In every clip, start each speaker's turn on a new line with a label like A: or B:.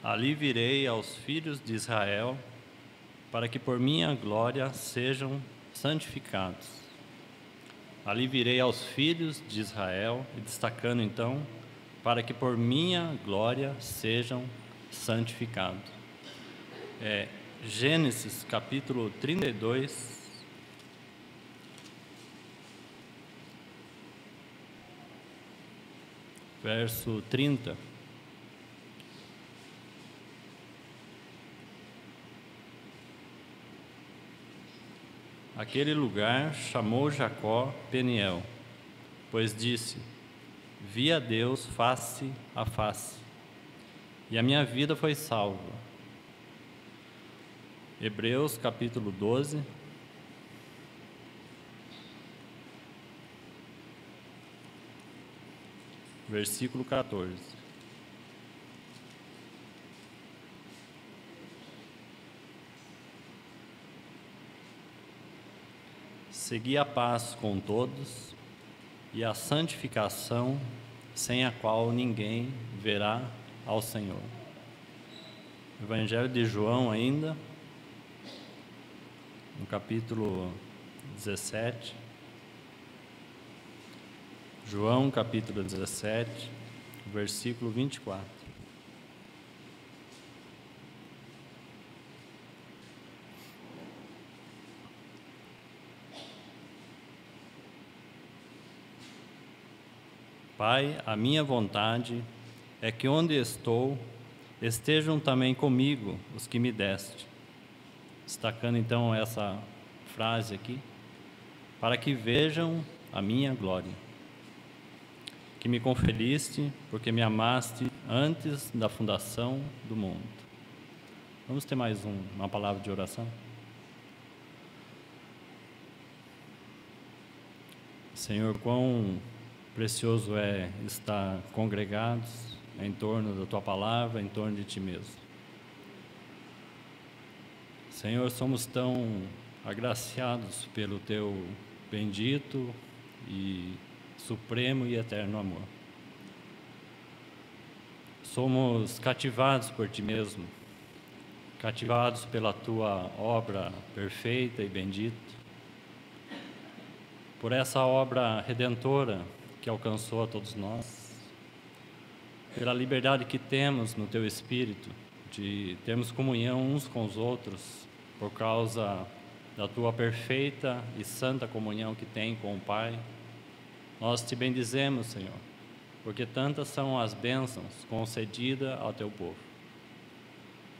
A: Ali virei aos filhos de Israel, para que por minha glória sejam santificados. Ali virei aos filhos de Israel, e destacando então, para que por minha glória sejam santificados. Gênesis capítulo 32, verso 30. Aquele lugar chamou Jacó Peniel, pois disse: vi a Deus face a face, e a minha vida foi salva. Hebreus capítulo 12, versículo 14. Segui a paz com todos e a santificação, sem a qual ninguém verá ao Senhor. Evangelho de João ainda, no capítulo 17. João capítulo 17, versículo 24. Pai, a minha vontade é que onde estou, estejam também comigo os que me deste. Destacando então essa frase aqui, para que vejam a minha glória, que me conferiste, porque me amaste antes da fundação do mundo. Vamos ter mais uma palavra de oração? Senhor, quão precioso é estar congregados em torno da Tua palavra, em torno de Ti mesmo. Senhor, somos tão agraciados pelo Teu bendito e supremo e eterno amor. Somos cativados por Ti mesmo, cativados pela Tua obra perfeita e bendita, por essa obra redentora que alcançou a todos nós, pela liberdade que temos no Teu Espírito, de termos comunhão uns com os outros, por causa da Tua perfeita e santa comunhão que tem com o Pai. Nós Te bendizemos, Senhor, porque tantas são as bênçãos concedidas ao Teu povo.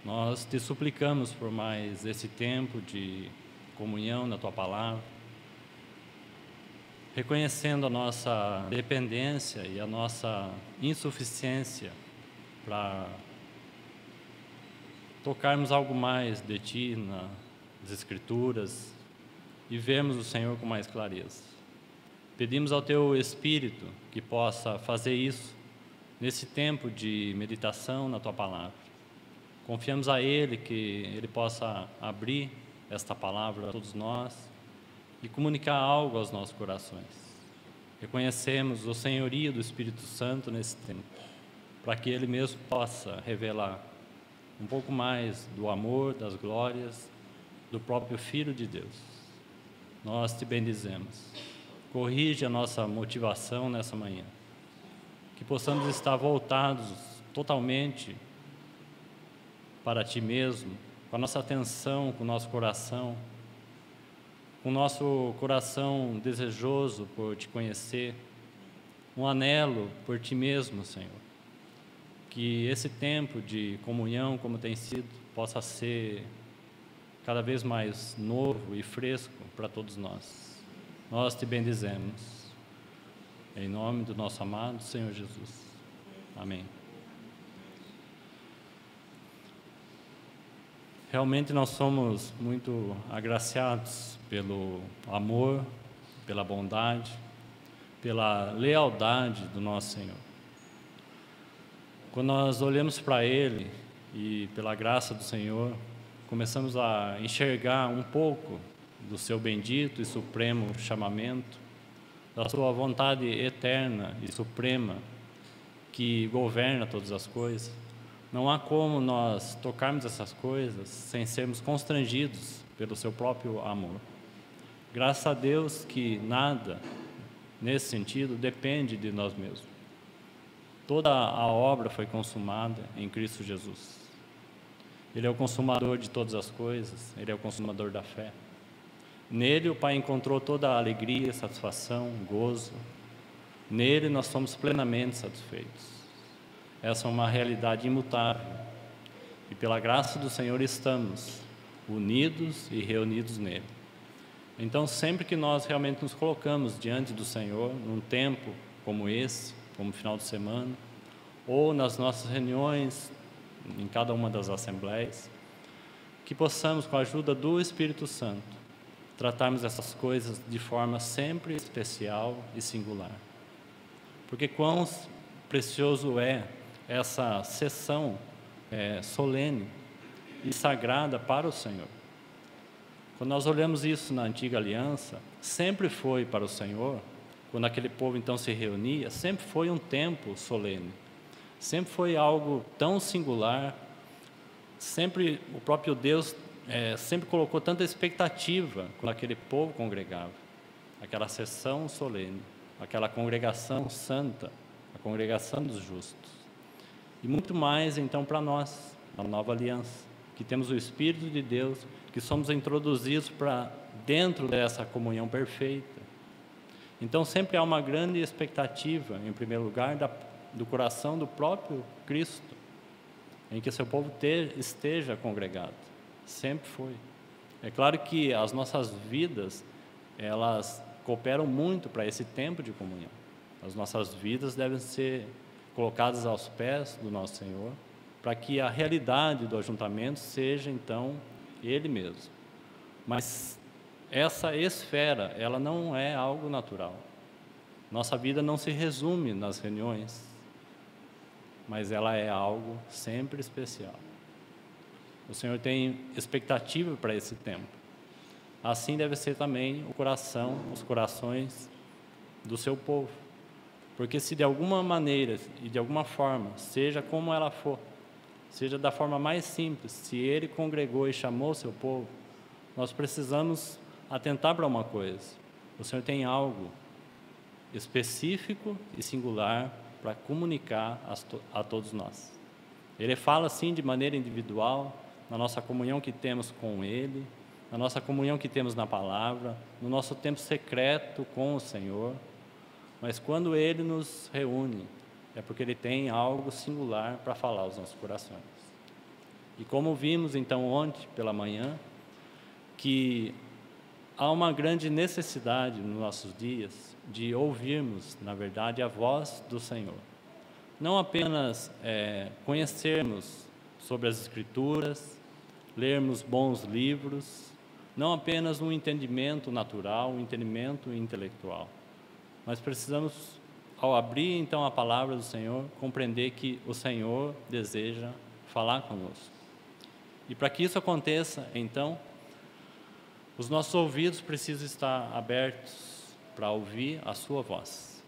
A: Nós Te suplicamos por mais esse tempo de comunhão na Tua palavra, reconhecendo a nossa dependência e a nossa insuficiência para tocarmos algo mais de Ti nas Escrituras e vermos o Senhor com mais clareza. Pedimos ao Teu Espírito que possa fazer isso nesse tempo de meditação na Tua palavra. Confiamos a Ele que Ele possa abrir esta palavra a todos nós e comunicar algo aos nossos corações. Reconhecemos o senhorio do Espírito Santo nesse tempo, para que Ele mesmo possa revelar um pouco mais do amor, das glórias, do próprio Filho de Deus. Nós Te bendizemos. Corrige a nossa motivação nessa manhã, que possamos estar voltados totalmente para Ti mesmo, com a nossa atenção, com o nosso coração, com o nosso coração desejoso por Te conhecer, um anelo por Ti mesmo, Senhor. Que esse tempo de comunhão, como tem sido, possa ser cada vez mais novo e fresco para todos nós. Nós Te bendizemos. Em nome do nosso amado Senhor Jesus. Amém. Realmente nós somos muito agraciados pelo amor, pela bondade, pela lealdade do nosso Senhor. Quando nós olhamos para Ele e pela graça do Senhor, começamos a enxergar um pouco do Seu bendito e supremo chamamento, da Sua vontade eterna e suprema que governa todas as coisas, Não há como nós tocarmos essas coisas sem sermos constrangidos pelo seu próprio amor. Graças a Deus que nada, nesse sentido, depende de nós mesmos. Toda a obra foi consumada em Cristo Jesus. Ele é o consumador de todas as coisas, Ele é o consumador da fé. Nele o Pai encontrou toda a alegria, satisfação, gozo. Nele nós somos plenamente satisfeitos. Essa é uma realidade imutável. E pela graça do Senhor estamos unidos e reunidos nele. Então, sempre que nós realmente nos colocamos diante do Senhor, num tempo como esse, como final de semana, ou nas nossas reuniões, em cada uma das assembleias, que possamos, com a ajuda do Espírito Santo, tratarmos essas coisas de forma sempre especial e singular. Porque quão precioso é essa sessão solene e sagrada para o Senhor. Quando nós olhamos isso na antiga aliança, sempre foi para o Senhor, quando aquele povo então se reunia, sempre foi um tempo solene, sempre foi algo tão singular, sempre o próprio Deus sempre colocou tanta expectativa quando aquele povo congregava, aquela sessão solene, aquela congregação santa, a congregação dos justos. E muito mais então para nós, na nova aliança, que temos o Espírito de Deus, que somos introduzidos para dentro dessa comunhão perfeita. Então sempre há uma grande expectativa, em primeiro lugar, do coração do próprio Cristo, em que seu povo esteja congregado. Sempre foi. É claro que as nossas vidas, elas cooperam muito para esse tempo de comunhão. As nossas vidas devem ser colocadas aos pés do nosso Senhor, para que a realidade do ajuntamento seja, então, Ele mesmo. Mas essa esfera, ela não é algo natural. Nossa vida não se resume nas reuniões, mas ela é algo sempre especial. O Senhor tem expectativa para esse tempo. Assim deve ser também os corações do seu povo. Porque se de alguma maneira e de alguma forma, seja como ela for, seja da forma mais simples, se Ele congregou e chamou o seu povo, nós precisamos atentar para uma coisa. O Senhor tem algo específico e singular para comunicar a todos nós. Ele fala assim de maneira individual, na nossa comunhão que temos com Ele, na nossa comunhão que temos na palavra, no nosso tempo secreto com o Senhor. Mas quando Ele nos reúne, é porque Ele tem algo singular para falar aos nossos corações. E como vimos então ontem pela manhã, que há uma grande necessidade nos nossos dias de ouvirmos, na verdade, a voz do Senhor. Não apenas conhecermos sobre as Escrituras, lermos bons livros, não apenas um entendimento natural, um entendimento intelectual, mas precisamos, ao abrir então a palavra do Senhor, compreender que o Senhor deseja falar conosco. E para que isso aconteça, então, os nossos ouvidos precisam estar abertos para ouvir a sua voz.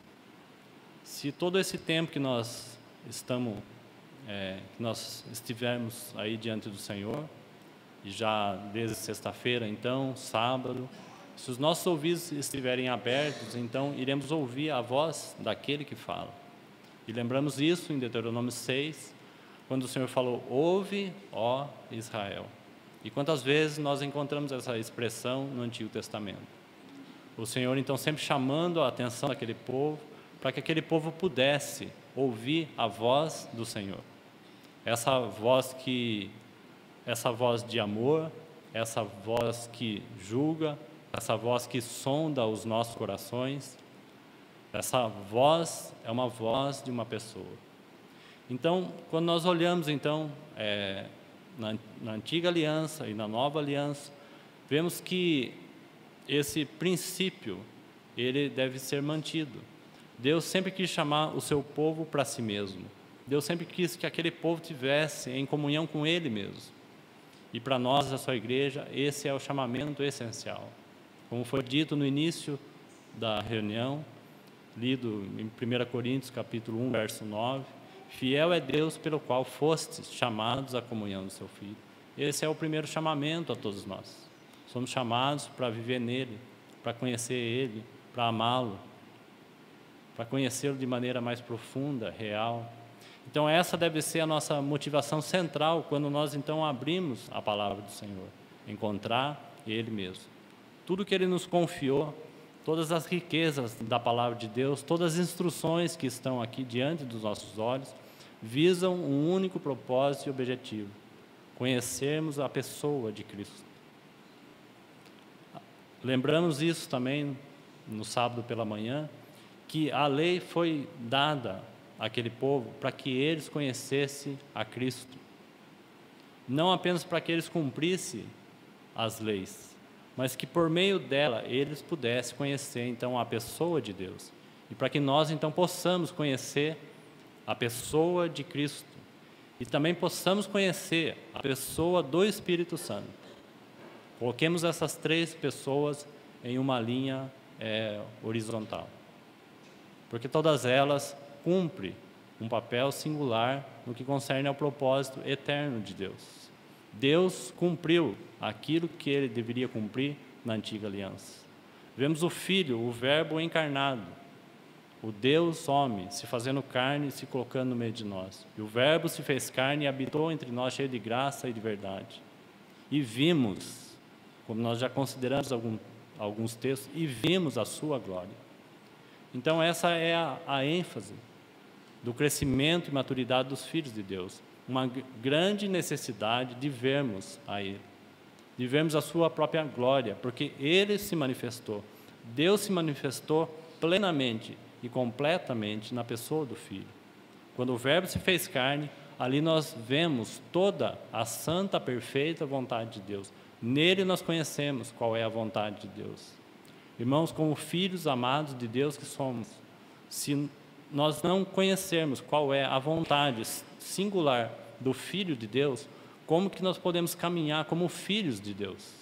A: Se todo esse tempo que nós estivermos aí diante do Senhor, e já desde sexta-feira, então, sábado, se os nossos ouvidos estiverem abertos, então iremos ouvir a voz daquele que fala. E lembramos isso em Deuteronômio 6, quando o Senhor falou: ouve, ó Israel. E quantas vezes nós encontramos essa expressão no Antigo Testamento? O Senhor então sempre chamando a atenção daquele povo, para que aquele povo pudesse ouvir a voz do Senhor. Essa voz de amor, essa voz que julga, essa voz que sonda os nossos corações, essa voz é uma voz de uma pessoa. Então, quando nós olhamos então na antiga aliança e na nova aliança, vemos que esse princípio ele deve ser mantido. Deus sempre quis chamar o seu povo para si mesmo. Deus sempre quis que aquele povo tivesse em comunhão com Ele mesmo. E para nós, a sua igreja, esse é o chamamento essencial. Como foi dito no início da reunião, lido em 1 Coríntios, capítulo 1, verso 9, Fiel é Deus pelo qual fostes chamados à comunhão do seu Filho. Esse é o primeiro chamamento a todos nós. Somos chamados para viver nele, para conhecer ele, para amá-lo, para conhecê-lo de maneira mais profunda, real. Então essa deve ser a nossa motivação central quando nós então abrimos a palavra do Senhor, encontrar ele mesmo. Tudo que ele nos confiou, todas as riquezas da palavra de Deus, todas as instruções que estão aqui diante dos nossos olhos, visam um único propósito e objetivo: conhecermos a pessoa de Cristo. Lembramos isso também no sábado pela manhã, que a lei foi dada àquele povo para que eles conhecessem a Cristo. Não apenas para que eles cumprissem as leis, mas que por meio dela eles pudessem conhecer então a pessoa de Deus. E para que nós então possamos conhecer a pessoa de Cristo e também possamos conhecer a pessoa do Espírito Santo. Coloquemos essas três pessoas em uma linha horizontal, porque todas elas cumprem um papel singular no que concerne ao propósito eterno de Deus. Deus cumpriu aquilo que ele deveria cumprir na antiga aliança. Vemos o Filho, o Verbo encarnado, o Deus homem, se fazendo carne e se colocando no meio de nós. E o Verbo se fez carne e habitou entre nós, cheio de graça e de verdade. E vimos, como nós já consideramos alguns textos, e vimos a sua glória. Então essa é a ênfase do crescimento e maturidade dos filhos de Deus. Uma grande necessidade de vermos a Ele, de vermos a sua própria glória, porque Ele se manifestou. Deus se manifestou plenamente e completamente na pessoa do Filho. Quando o Verbo se fez carne, ali nós vemos toda a santa, perfeita vontade de Deus. Nele nós conhecemos qual é a vontade de Deus. Irmãos, como filhos amados de Deus que somos, se nós não conhecermos qual é a vontade singular do Filho de Deus, como que nós podemos caminhar como filhos de Deus?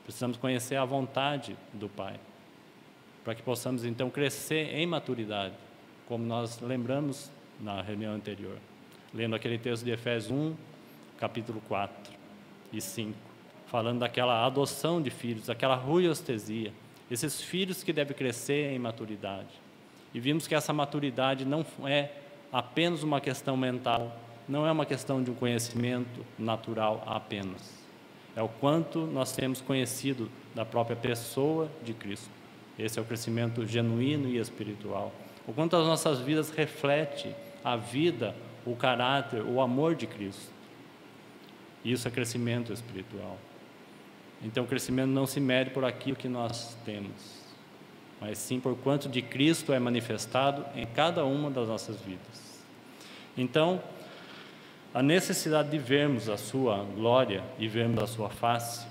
A: Precisamos conhecer a vontade do Pai, para que possamos então crescer em maturidade, como nós lembramos na reunião anterior, lendo aquele texto de Efésios 1, capítulo 4 e 5, falando daquela adoção de filhos, daquela ruiostesia, esses filhos que devem crescer em maturidade. E vimos que essa maturidade não é apenas uma questão mental, não é uma questão de um conhecimento natural apenas. É o quanto nós temos conhecido da própria pessoa de Cristo. Esse é o crescimento genuíno e espiritual. O quanto as nossas vidas refletem a vida, o caráter, o amor de Cristo. Isso é crescimento espiritual. Então o crescimento não se mede por aquilo que nós temos, mas sim por quanto de Cristo é manifestado em cada uma das nossas vidas. Então, a necessidade de vermos a sua glória e vermos a sua face,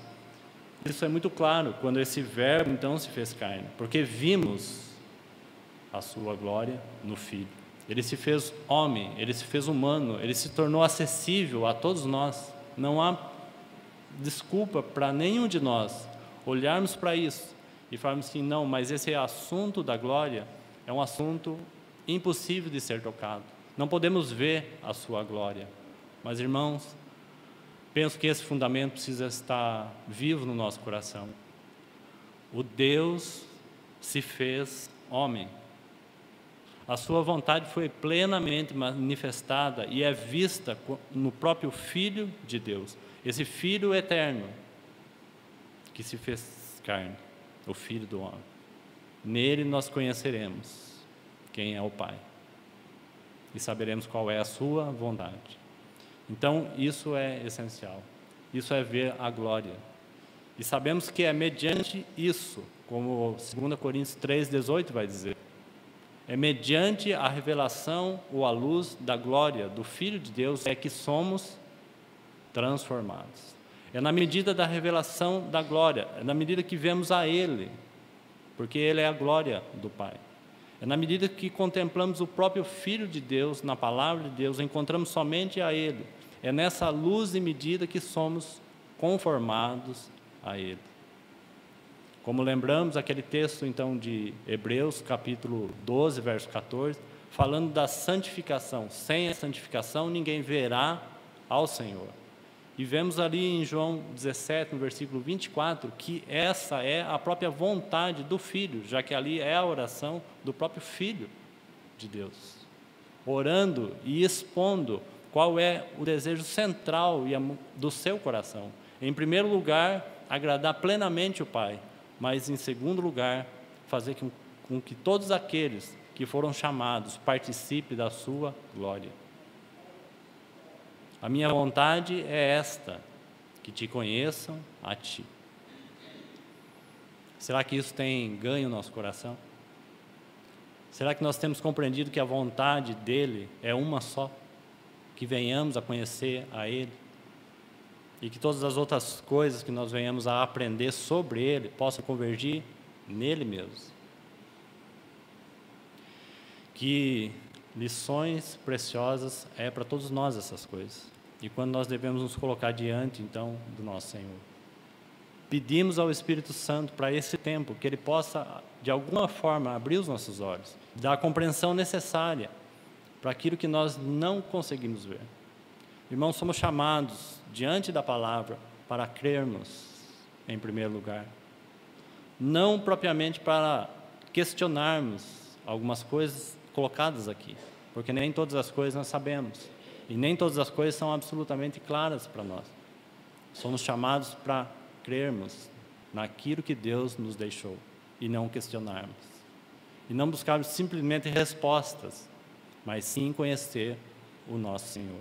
A: isso é muito claro quando esse Verbo então se fez carne, porque vimos a sua glória no Filho. Ele se fez homem, ele se fez humano, ele se tornou acessível a todos nós. Não há desculpa para nenhum de nós olharmos para isso e falarmos assim, não, mas esse assunto da glória é um assunto impossível de ser tocado. Não podemos ver a sua glória. Mas, irmãos, penso que esse fundamento precisa estar vivo no nosso coração. O Deus se fez homem. A sua vontade foi plenamente manifestada e é vista no próprio Filho de Deus. Esse Filho eterno que se fez carne, o Filho do homem. Nele nós conheceremos quem é o Pai e saberemos qual é a sua vontade. Então, isso é essencial. Isso é ver a glória. E sabemos que é mediante isso, como 2 Coríntios 3,18 vai dizer, é mediante a revelação ou a luz da glória do Filho de Deus é que somos transformados. É na medida da revelação da glória, é na medida que vemos a Ele, porque Ele é a glória do Pai. É na medida que contemplamos o próprio Filho de Deus, na palavra de Deus, encontramos somente a Ele. É nessa luz e medida que somos conformados a Ele. Como lembramos, aquele texto então de Hebreus, capítulo 12, verso 14, falando da santificação. Sem a santificação, ninguém verá ao Senhor. E vemos ali em João 17, no versículo 24, que essa é a própria vontade do Filho, já que ali é a oração do próprio Filho de Deus, orando e expondo qual é o desejo central do seu coração. Em primeiro lugar, agradar plenamente o Pai, mas em segundo lugar, fazer com que todos aqueles que foram chamados participem da sua glória. A minha vontade é esta, que te conheçam a ti. Será que isso tem ganho no nosso coração? Será que nós temos compreendido que a vontade dele é uma só? Que venhamos a conhecer a ele? E que todas as outras coisas que nós venhamos a aprender sobre ele possam convergir nele mesmo? Que lições preciosas é para todos nós essas coisas. E quando nós devemos nos colocar diante, então, do nosso Senhor. Pedimos ao Espírito Santo para esse tempo, que Ele possa, de alguma forma, abrir os nossos olhos, dar a compreensão necessária para aquilo que nós não conseguimos ver. Irmãos, somos chamados, diante da palavra, para crermos, em primeiro lugar. Não propriamente para questionarmos algumas coisas colocadas aqui, porque nem todas as coisas nós sabemos, e nem todas as coisas são absolutamente claras para nós. Somos chamados para crermos naquilo que Deus nos deixou, e não questionarmos. E não buscarmos simplesmente respostas, mas sim conhecer o nosso Senhor.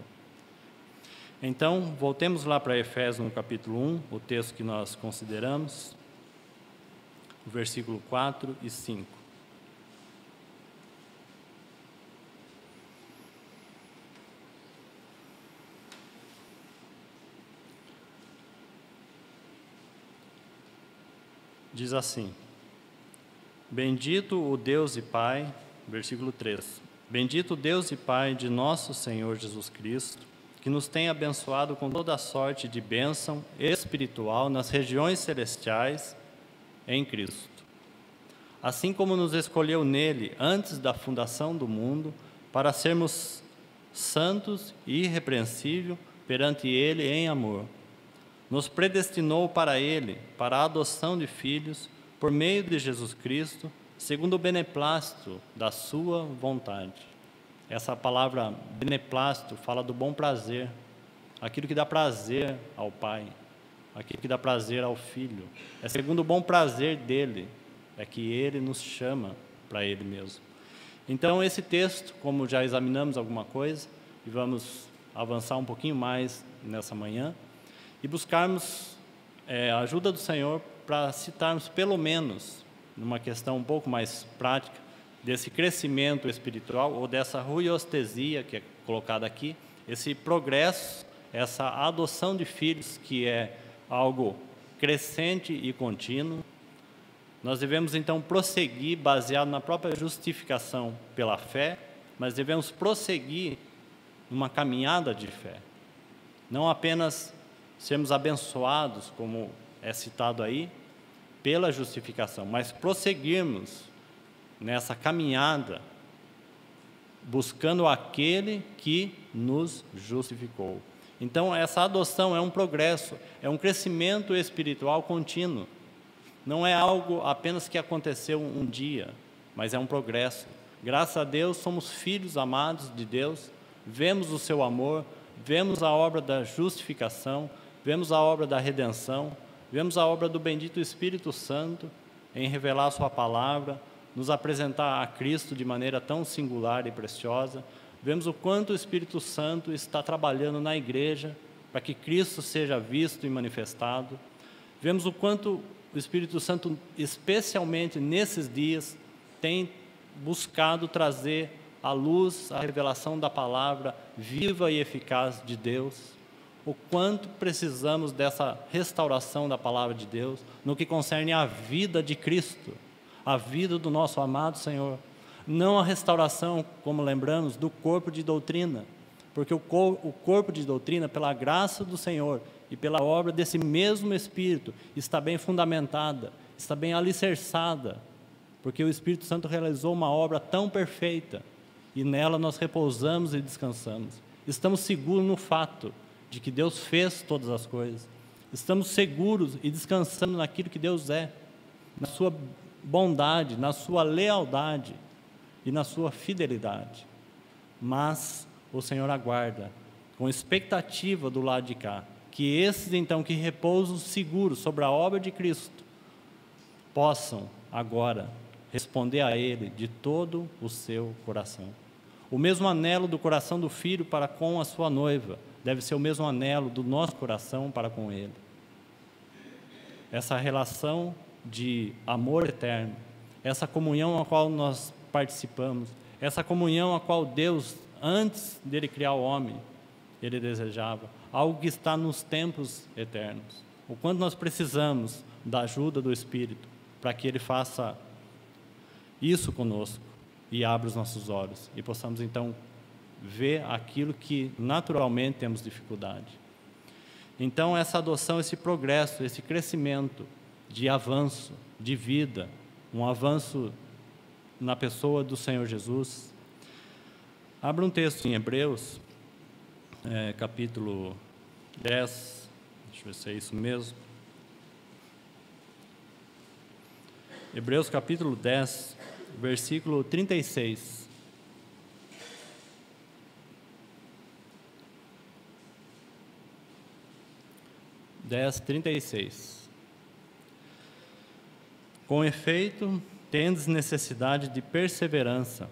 A: Então, voltemos lá para Efésios, no capítulo 1, o texto que nós consideramos, o versículo 4 e 5. Diz assim: Bendito o Deus e Pai, versículo 3, bendito o Deus e Pai de nosso Senhor Jesus Cristo, que nos tem abençoado com toda a sorte de bênção espiritual nas regiões celestiais em Cristo. Assim como nos escolheu nele antes da fundação do mundo, para sermos santos e irrepreensíveis perante ele em amor. Nos predestinou para ele, para a adoção de filhos, por meio de Jesus Cristo, segundo o beneplácito da sua vontade. Essa palavra beneplácito fala do bom prazer, aquilo que dá prazer ao Pai, aquilo que dá prazer ao Filho. É segundo o bom prazer dele, é que ele nos chama para ele mesmo. Então, esse texto, como já examinamos alguma coisa, e vamos avançar um pouquinho mais nessa manhã, e buscarmos a ajuda do Senhor para citarmos pelo menos, numa questão um pouco mais prática, desse crescimento espiritual ou dessa ruiostesia que é colocada aqui, esse progresso, essa adoção de filhos que é algo crescente e contínuo. Nós devemos então prosseguir baseado na própria justificação pela fé, mas devemos prosseguir numa caminhada de fé, não apenas sermos abençoados, como é citado aí, pela justificação, mas prosseguirmos nessa caminhada, buscando aquele que nos justificou. Então, essa adoção é um progresso, é um crescimento espiritual contínuo. Não é algo apenas que aconteceu um dia, mas é um progresso. Graças a Deus, somos filhos amados de Deus, vemos o seu amor, vemos a obra da justificação, vemos a obra da redenção, vemos a obra do bendito Espírito Santo em revelar a sua palavra, nos apresentar a Cristo de maneira tão singular e preciosa. Vemos o quanto o Espírito Santo está trabalhando na igreja para que Cristo seja visto e manifestado. Vemos o quanto o Espírito Santo, especialmente nesses dias, tem buscado trazer à luz a revelação da palavra viva e eficaz de Deus. O quanto precisamos dessa restauração da palavra de Deus no que concerne à vida de Cristo, a vida do nosso amado Senhor. Não a restauração, como lembramos, do corpo de doutrina, porque o corpo de doutrina, pela graça do Senhor e pela obra desse mesmo Espírito, está bem fundamentada, está bem alicerçada, porque o Espírito Santo realizou uma obra tão perfeita, e nela nós repousamos e descansamos. Estamos seguros no fato de que Deus fez todas as coisas. Estamos seguros e descansando naquilo que Deus é, na sua bondade, na sua lealdade e na sua fidelidade. Mas o Senhor aguarda, com expectativa do lado de cá, que esses então que repousam seguros sobre a obra de Cristo, possam agora responder a Ele de todo o seu coração. O mesmo anelo do coração do filho para com a sua noiva deve ser o mesmo anelo do nosso coração para com Ele. Essa relação de amor eterno, essa comunhão a qual nós participamos, essa comunhão a qual Deus, antes dele criar o homem, Ele desejava, algo que está nos tempos eternos. O quanto nós precisamos da ajuda do Espírito para que Ele faça isso conosco e abra os nossos olhos e possamos então ver aquilo que naturalmente temos dificuldade. Então essa adoção, esse progresso, esse crescimento de avanço, de vida, um avanço na pessoa do Senhor Jesus. Abra um texto em Hebreus, capítulo 10, deixa eu ver se é isso mesmo. Hebreus capítulo 10, versículo 36. Com efeito, tendes necessidade de perseverança,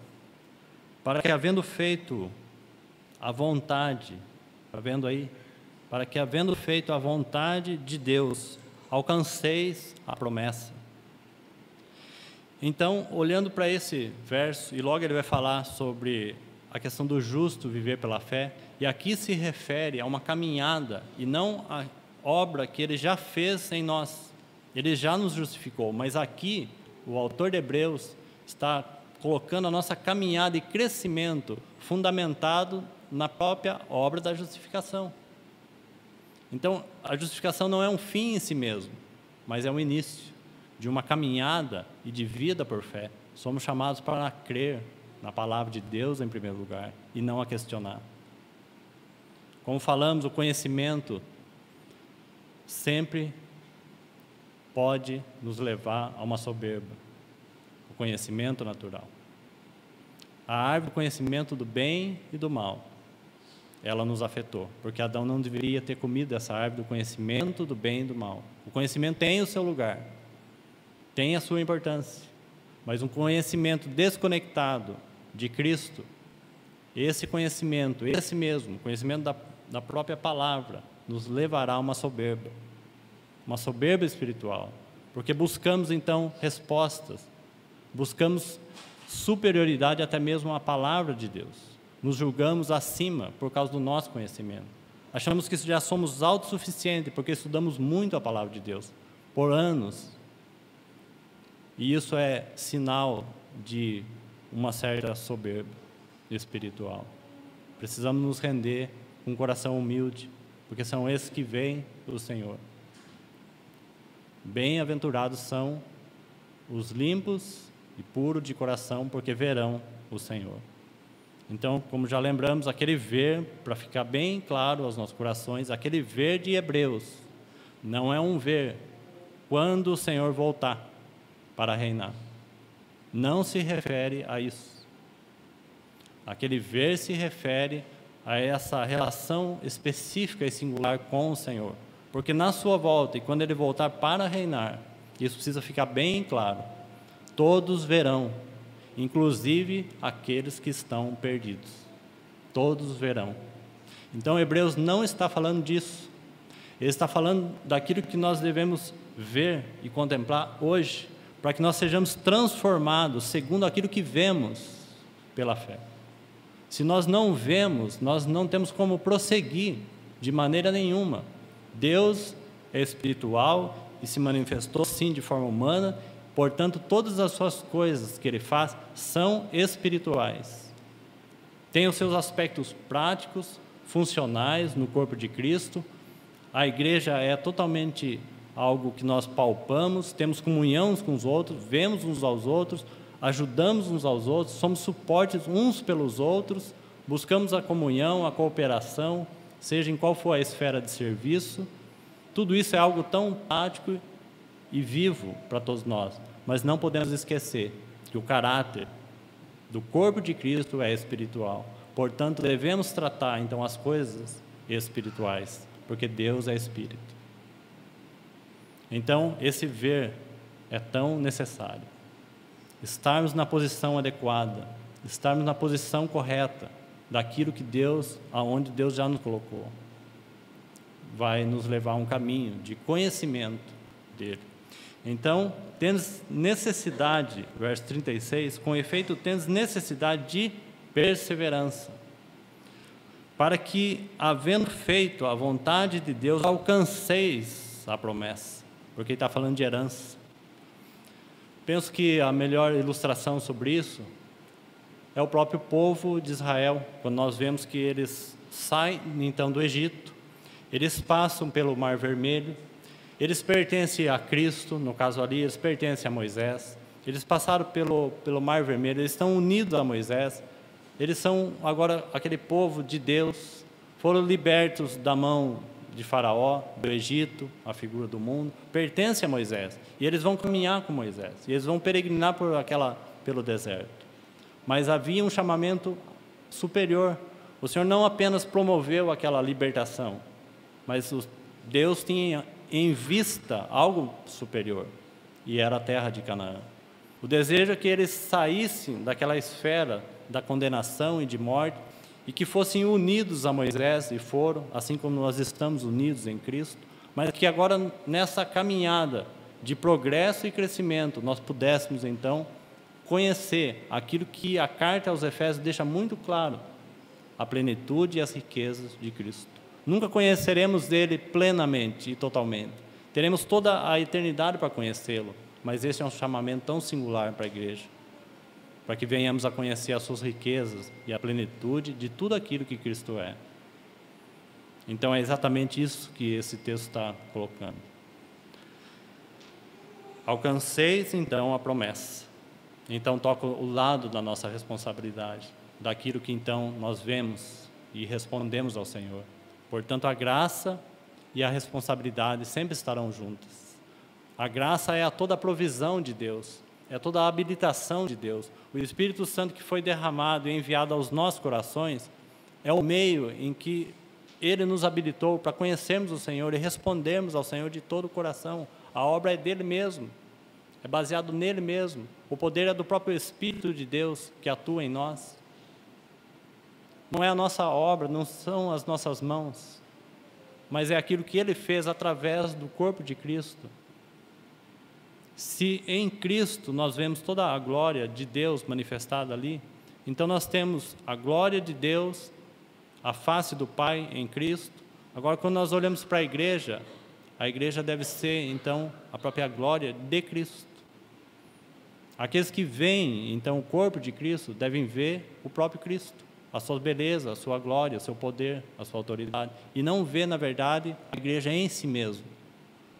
A: para que, havendo feito a vontade, para que, havendo feito a vontade de Deus, alcanceis a promessa. Então, olhando para esse verso, e logo ele vai falar sobre a questão do justo viver pela fé, e aqui se refere a uma caminhada, e não a obra que Ele já fez em nós. Ele já nos justificou, mas aqui o autor de Hebreus está colocando a nossa caminhada e crescimento fundamentado na própria obra da justificação. Então, a justificação não é um fim em si mesmo, mas é um início de uma caminhada e de vida por fé. Somos chamados para crer na palavra de Deus em primeiro lugar e não a questionar. Como falamos, o conhecimento sempre pode nos levar a uma soberba, o conhecimento natural. A árvore do conhecimento do bem e do mal, ela nos afetou, porque Adão não deveria ter comido essa árvore do conhecimento do bem e do mal. O conhecimento tem o seu lugar, tem a sua importância, mas um conhecimento desconectado de Cristo, esse conhecimento, esse mesmo, conhecimento da própria palavra, nos levará a uma soberba espiritual, porque buscamos então respostas, buscamos superioridade até mesmo à palavra de Deus, nos julgamos acima por causa do nosso conhecimento, achamos que já somos autossuficientes porque estudamos muito a palavra de Deus, por anos, e isso é sinal de uma certa soberba espiritual. Precisamos nos render com um coração humilde, porque são esses que vêm do Senhor. Bem-aventurados são os limpos e puros de coração, porque verão o Senhor. Então, como já lembramos, aquele ver, para ficar bem claro aos nossos corações, aquele ver de Hebreus, não é um ver quando o Senhor voltar para reinar. Não se refere a isso. Aquele ver se refere a essa relação específica e singular com o Senhor. Porque na sua volta, e quando Ele voltar para reinar, isso precisa ficar bem claro, todos verão, inclusive aqueles que estão perdidos. Todos verão. Então, Hebreus não está falando disso. Ele está falando daquilo que nós devemos ver e contemplar hoje, para que nós sejamos transformados segundo aquilo que vemos pela fé. Se nós não vemos, nós não temos como prosseguir de maneira nenhuma. Deus é espiritual e se manifestou sim de forma humana, portanto todas as suas coisas que Ele faz são espirituais. Tem os seus aspectos práticos, funcionais no corpo de Cristo. A igreja é totalmente algo que nós palpamos, temos comunhão uns com os outros, vemos uns aos outros, ajudamos uns aos outros, somos suportes uns pelos outros, buscamos a comunhão, a cooperação, seja em qual for a esfera de serviço. Tudo isso é algo tão prático e vivo para todos nós, mas não podemos esquecer que o caráter do corpo de Cristo é espiritual. Portanto, devemos tratar então as coisas espirituais, porque Deus é espírito. Então, esse ver é tão necessário. Estarmos na posição adequada, estarmos na posição correta daquilo que Deus, aonde Deus já nos colocou, vai nos levar a um caminho de conhecimento dele. Então, temos necessidade, verso 36, com efeito, temos necessidade de perseverança, para que, havendo feito a vontade de Deus, alcanceis a promessa, porque ele está falando de herança. Penso que a melhor ilustração sobre isso é o próprio povo de Israel, quando nós vemos que eles saem então do Egito, eles passam pelo Mar Vermelho, eles pertencem a Cristo, no caso ali, eles pertencem a Moisés, eles passaram pelo Mar Vermelho, eles estão unidos a Moisés, eles são agora aquele povo de Deus, foram libertos da mão de Faraó, do Egito, a figura do mundo, pertencem a Moisés, e eles vão caminhar com Moisés, e eles vão peregrinar pelo deserto. Mas havia um chamamento superior. O Senhor não apenas promoveu aquela libertação, mas Deus tinha em vista algo superior, e era a terra de Canaã. O desejo é que eles saíssem daquela esfera da condenação e de morte, e que fossem unidos a Moisés, e foram, assim como nós estamos unidos em Cristo, mas que agora, nessa caminhada de progresso e crescimento, nós pudéssemos então conhecer aquilo que a carta aos Efésios deixa muito claro: a plenitude e as riquezas de Cristo. Nunca conheceremos dele plenamente e totalmente. Teremos toda a eternidade para conhecê-lo, mas esse é um chamamento tão singular para a igreja, para que venhamos a conhecer as suas riquezas e a plenitude de tudo aquilo que Cristo é. Então é exatamente isso que esse texto está colocando. Alcanceis então a promessa. Então toca o lado da nossa responsabilidade, daquilo que então nós vemos e respondemos ao Senhor. Portanto, a graça e a responsabilidade sempre estarão juntas. A graça é toda a provisão de Deus, é toda a habilitação de Deus. O Espírito Santo que foi derramado e enviado aos nossos corações é o meio em que Ele nos habilitou para conhecermos o Senhor e respondermos ao Senhor de todo o coração. A obra é dele mesmo, é baseado nele mesmo. O poder é do próprio Espírito de Deus que atua em nós. Não é a nossa obra, não são as nossas mãos, mas é aquilo que Ele fez através do corpo de Cristo. Se em Cristo nós vemos toda a glória de Deus manifestada ali, então nós temos a glória de Deus, a face do Pai em Cristo. Agora, quando nós olhamos para a igreja deve ser então a própria glória de Cristo. Aqueles que veem então o corpo de Cristo devem ver o próprio Cristo, a sua beleza, a sua glória, o seu poder, a sua autoridade, e não vê, na verdade, a igreja em si mesmo,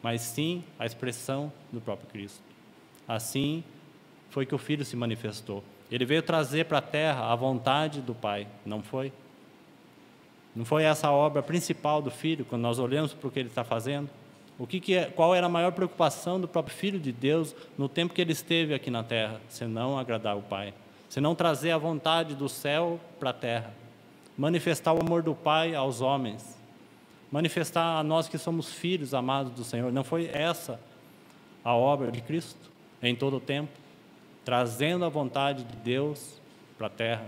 A: mas sim a expressão do próprio Cristo. Assim foi que o Filho se manifestou. Ele veio trazer para a terra a vontade do Pai, não foi? Não foi essa a obra principal do Filho, quando nós olhamos para o que Ele está fazendo? Qual era a maior preocupação do próprio Filho de Deus no tempo que Ele esteve aqui na terra? Senão agradar o Pai, senão trazer a vontade do céu para a terra, manifestar o amor do Pai aos homens, manifestar a nós que somos filhos amados do Senhor. Não foi essa a obra de Cristo em todo o tempo, trazendo a vontade de Deus para a terra?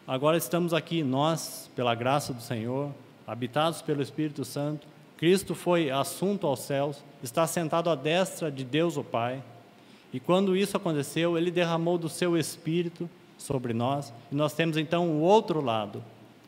A: Agora estamos aqui, nós, pela graça do Senhor, habitados pelo Espírito Santo. Cristo foi assunto aos céus, está sentado à destra de Deus o Pai, e quando isso aconteceu, Ele derramou do seu Espírito sobre nós, e nós temos então o outro lado,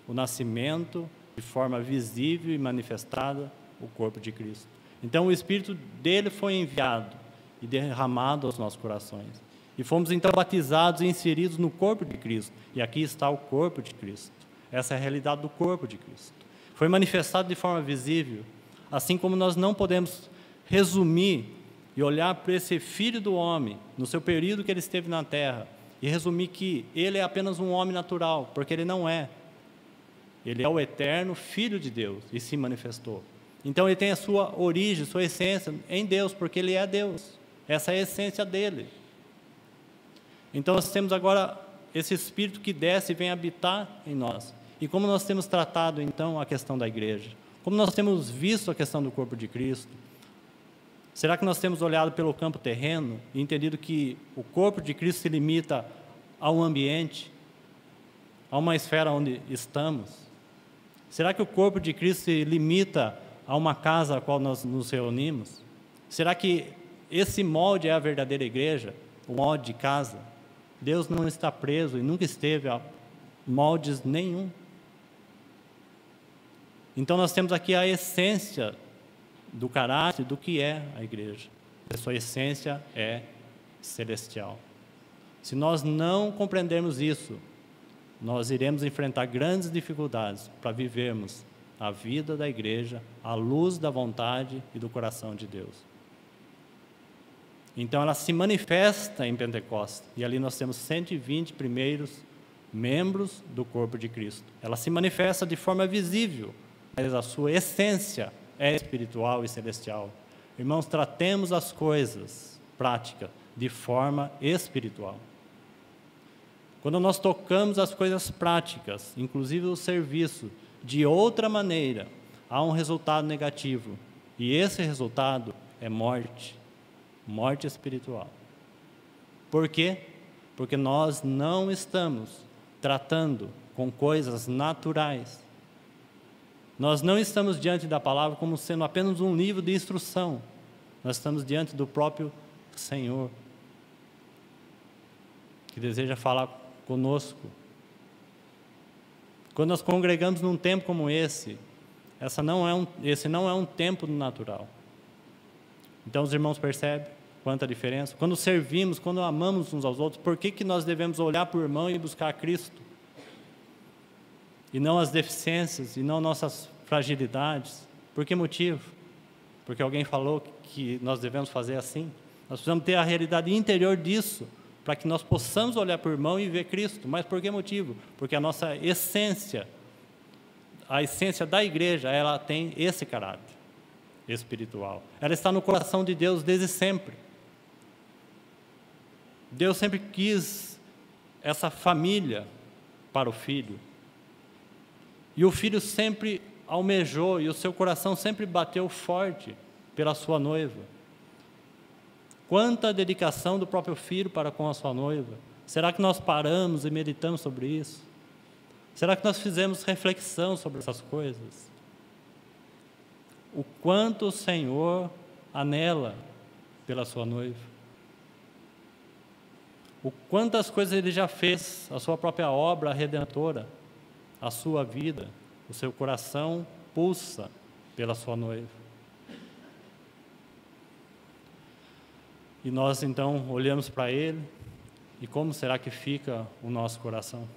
A: o nascimento de forma visível e manifestada, o corpo de Cristo. Então o Espírito dele foi enviado e derramado aos nossos corações, e fomos então batizados e inseridos no corpo de Cristo, e aqui está o corpo de Cristo. Essa é a realidade do corpo de Cristo. Foi manifestado de forma visível, assim como nós não podemos resumir e olhar para esse Filho do Homem, no seu período que ele esteve na terra, e resumir que ele é apenas um homem natural, porque ele não é. Ele é o eterno Filho de Deus e se manifestou. Então ele tem a sua origem, sua essência em Deus, porque ele é Deus. Essa é a essência dele. Então nós temos agora esse Espírito que desce e vem habitar em nós. E como nós temos tratado então a questão da igreja? Como nós temos visto a questão do corpo de Cristo? Será que nós temos olhado pelo campo terreno e entendido que o corpo de Cristo se limita ao ambiente, a uma esfera onde estamos? Será que o corpo de Cristo se limita a uma casa a qual nós nos reunimos? Será que esse molde é a verdadeira igreja, o molde de casa? Deus não está preso e nunca esteve a moldes nenhum. Então nós temos aqui a essência do caráter do que é a igreja. A sua essência é celestial. Se nós não compreendermos isso, nós iremos enfrentar grandes dificuldades para vivermos a vida da igreja à luz da vontade e do coração de Deus. Então ela se manifesta em Pentecostes, e ali nós temos 120 primeiros membros do corpo de Cristo. Ela se manifesta de forma visível, mas a sua essência é espiritual e celestial. Irmãos, tratemos as coisas práticas de forma espiritual. Quando nós tocamos as coisas práticas, inclusive o serviço, de outra maneira, há um resultado negativo. E esse resultado é morte. Morte espiritual. Por quê? Porque nós não estamos tratando com coisas naturais. Nós não estamos diante da palavra como sendo apenas um livro de instrução. Nós estamos diante do próprio Senhor, que deseja falar conosco. Quando nós congregamos num tempo como esse, esse não é um tempo natural. Então os irmãos percebem quanta diferença? Quando servimos, quando amamos uns aos outros, por que nós devemos olhar para o irmão e buscar Cristo? E não as deficiências, e não nossas fragilidades. Por que motivo? Porque alguém falou que nós devemos fazer assim? Nós precisamos ter a realidade interior disso, para que nós possamos olhar para o irmão e ver Cristo. Mas por que motivo? Porque a nossa essência, a essência da igreja, ela tem esse caráter espiritual. Ela está no coração de Deus desde sempre. Deus sempre quis essa família para o filho. E o filho sempre almejou, e o seu coração sempre bateu forte pela sua noiva. Quanta dedicação do próprio filho para com a sua noiva. Será que nós paramos e meditamos sobre isso? Será que nós fizemos reflexão sobre essas coisas? O quanto o Senhor anela pela sua noiva. O quantas coisas Ele já fez, a sua própria obra redentora, a sua vida, o seu coração pulsa pela sua noiva. E nós então olhamos para Ele, e como será que fica o nosso coração?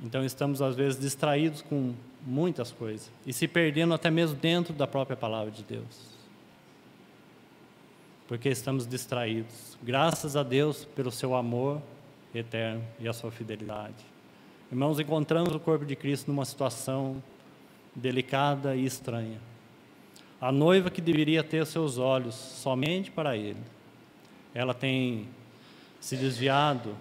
A: Então estamos às vezes distraídos com muitas coisas, e se perdendo até mesmo dentro da própria palavra de Deus. Porque estamos distraídos. Graças a Deus pelo seu amor eterno e a sua fidelidade. Irmãos, encontramos o corpo de Cristo numa situação delicada e estranha. A noiva que deveria ter seus olhos somente para Ele, ela tem se desviado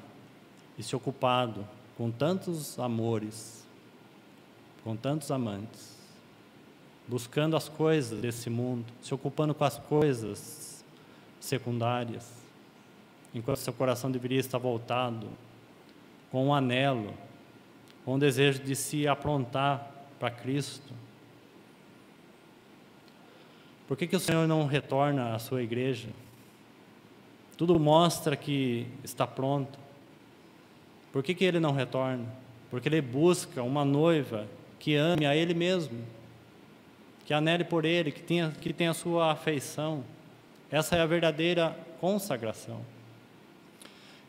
A: e se ocupado com tantos amores, com tantos amantes, buscando as coisas desse mundo, se ocupando com as coisas secundárias, enquanto seu coração deveria estar voltado com um anelo, com o desejo de se aprontar para Cristo. Por que o Senhor não retorna à sua igreja? Tudo mostra que está pronto. Por que Ele não retorna? Porque Ele busca uma noiva que ame a Ele mesmo, que anele por Ele, que tenha a sua afeição. Essa é a verdadeira consagração.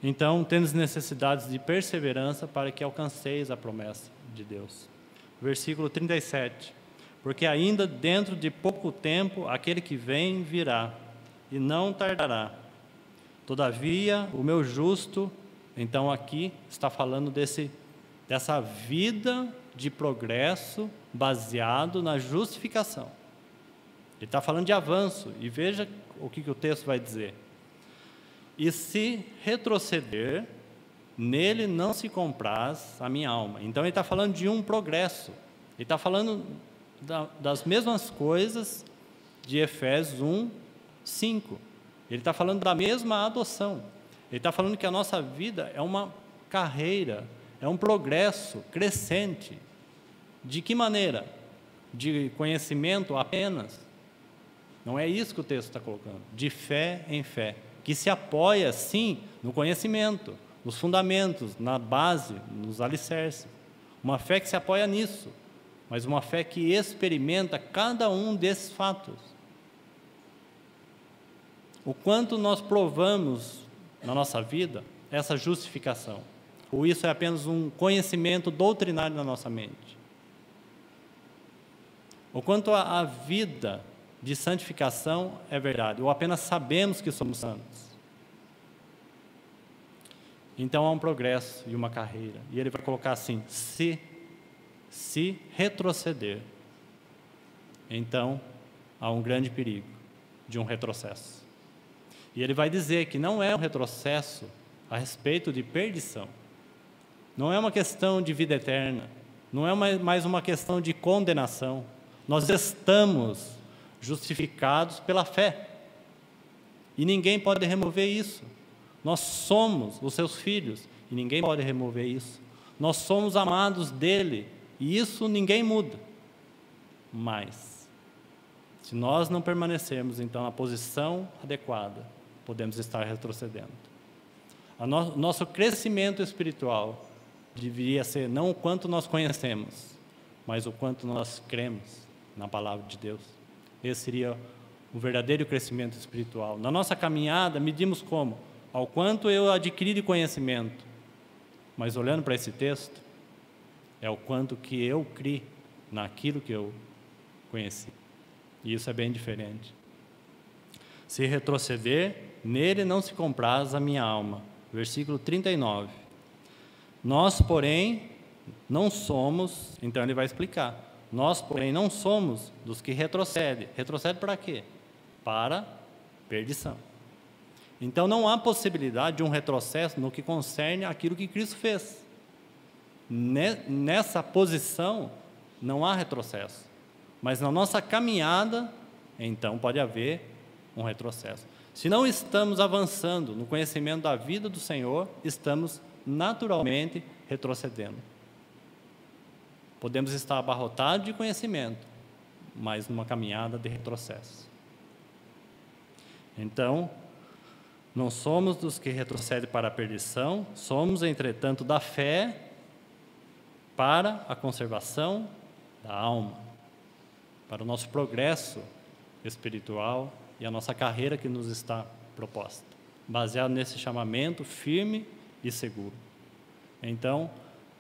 A: Então, temos necessidades de perseverança para que alcanceis a promessa de Deus. Versículo 37. porque ainda dentro de pouco tempo aquele que vem virá, e não tardará. Todavia, o meu justo, então aqui está falando dessa vida de progresso baseado na justificação. Ele está falando de avanço, e veja o que o texto vai dizer. E se retroceder, nele não se compraz a minha alma. Então ele está falando de um progresso. Ele está falando das mesmas coisas de Efésios 1, 5. Ele está falando da mesma adoção. Ele está falando que a nossa vida é uma carreira, é um progresso crescente. De que maneira? De conhecimento apenas? Não é isso que o texto está colocando. De fé em fé, que se apoia, sim, no conhecimento, nos fundamentos, na base, nos alicerces. Uma fé que se apoia nisso, mas uma fé que experimenta cada um desses fatos. O quanto nós provamos na nossa vida essa justificação, ou isso é apenas um conhecimento doutrinário na nossa mente. O quanto a vida de santificação é verdade, ou apenas sabemos que somos santos. Então há um progresso e uma carreira, e ele vai colocar assim, se retroceder, então há um grande perigo de um retrocesso. E ele vai dizer que não é um retrocesso a respeito de perdição, não é uma questão de vida eterna, não é mais uma questão de condenação. Nós estamos justificados pela fé, e ninguém pode remover isso. Nós somos os seus filhos, e ninguém pode remover isso. Nós somos amados dele, e isso ninguém muda. Mas, se nós não permanecermos, então, na posição adequada, podemos estar retrocedendo. Nosso crescimento espiritual deveria ser não o quanto nós conhecemos, mas o quanto nós cremos na palavra de Deus. Esse seria o verdadeiro crescimento espiritual. Na nossa caminhada, medimos como? Ao quanto eu adquiri de conhecimento. Mas olhando para esse texto, é o quanto que eu criei naquilo que eu conheci. E isso é bem diferente. Se retroceder, nele não se compraz a minha alma. Versículo 39. Nós, porém, não somos, então ele vai explicar. Nós, porém, não somos dos que retrocedem. Retrocede para quê? Para perdição. Então não há possibilidade de um retrocesso no que concerne aquilo que Cristo fez. Nessa posição não há retrocesso. Mas na nossa caminhada, então pode haver um retrocesso. Se não estamos avançando no conhecimento da vida do Senhor, estamos naturalmente retrocedendo. Podemos estar abarrotados de conhecimento, mas numa caminhada de retrocesso. Então, não somos dos que retrocedem para a perdição, somos, entretanto, da fé para a conservação da alma, para o nosso progresso espiritual e a nossa carreira que nos está proposta, baseado nesse chamamento firme e seguro. Então,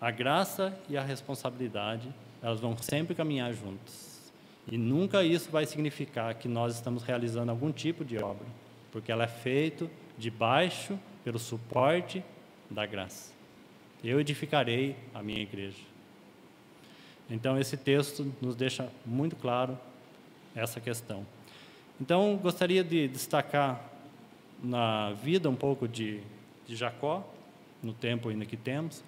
A: a graça e a responsabilidade, elas vão sempre caminhar juntas. E nunca isso vai significar que nós estamos realizando algum tipo de obra, porque ela é feita debaixo pelo suporte da graça. Eu edificarei a minha igreja. Então, esse texto nos deixa muito claro essa questão. Então, gostaria de destacar na vida um pouco de Jacó, no tempo ainda que temos,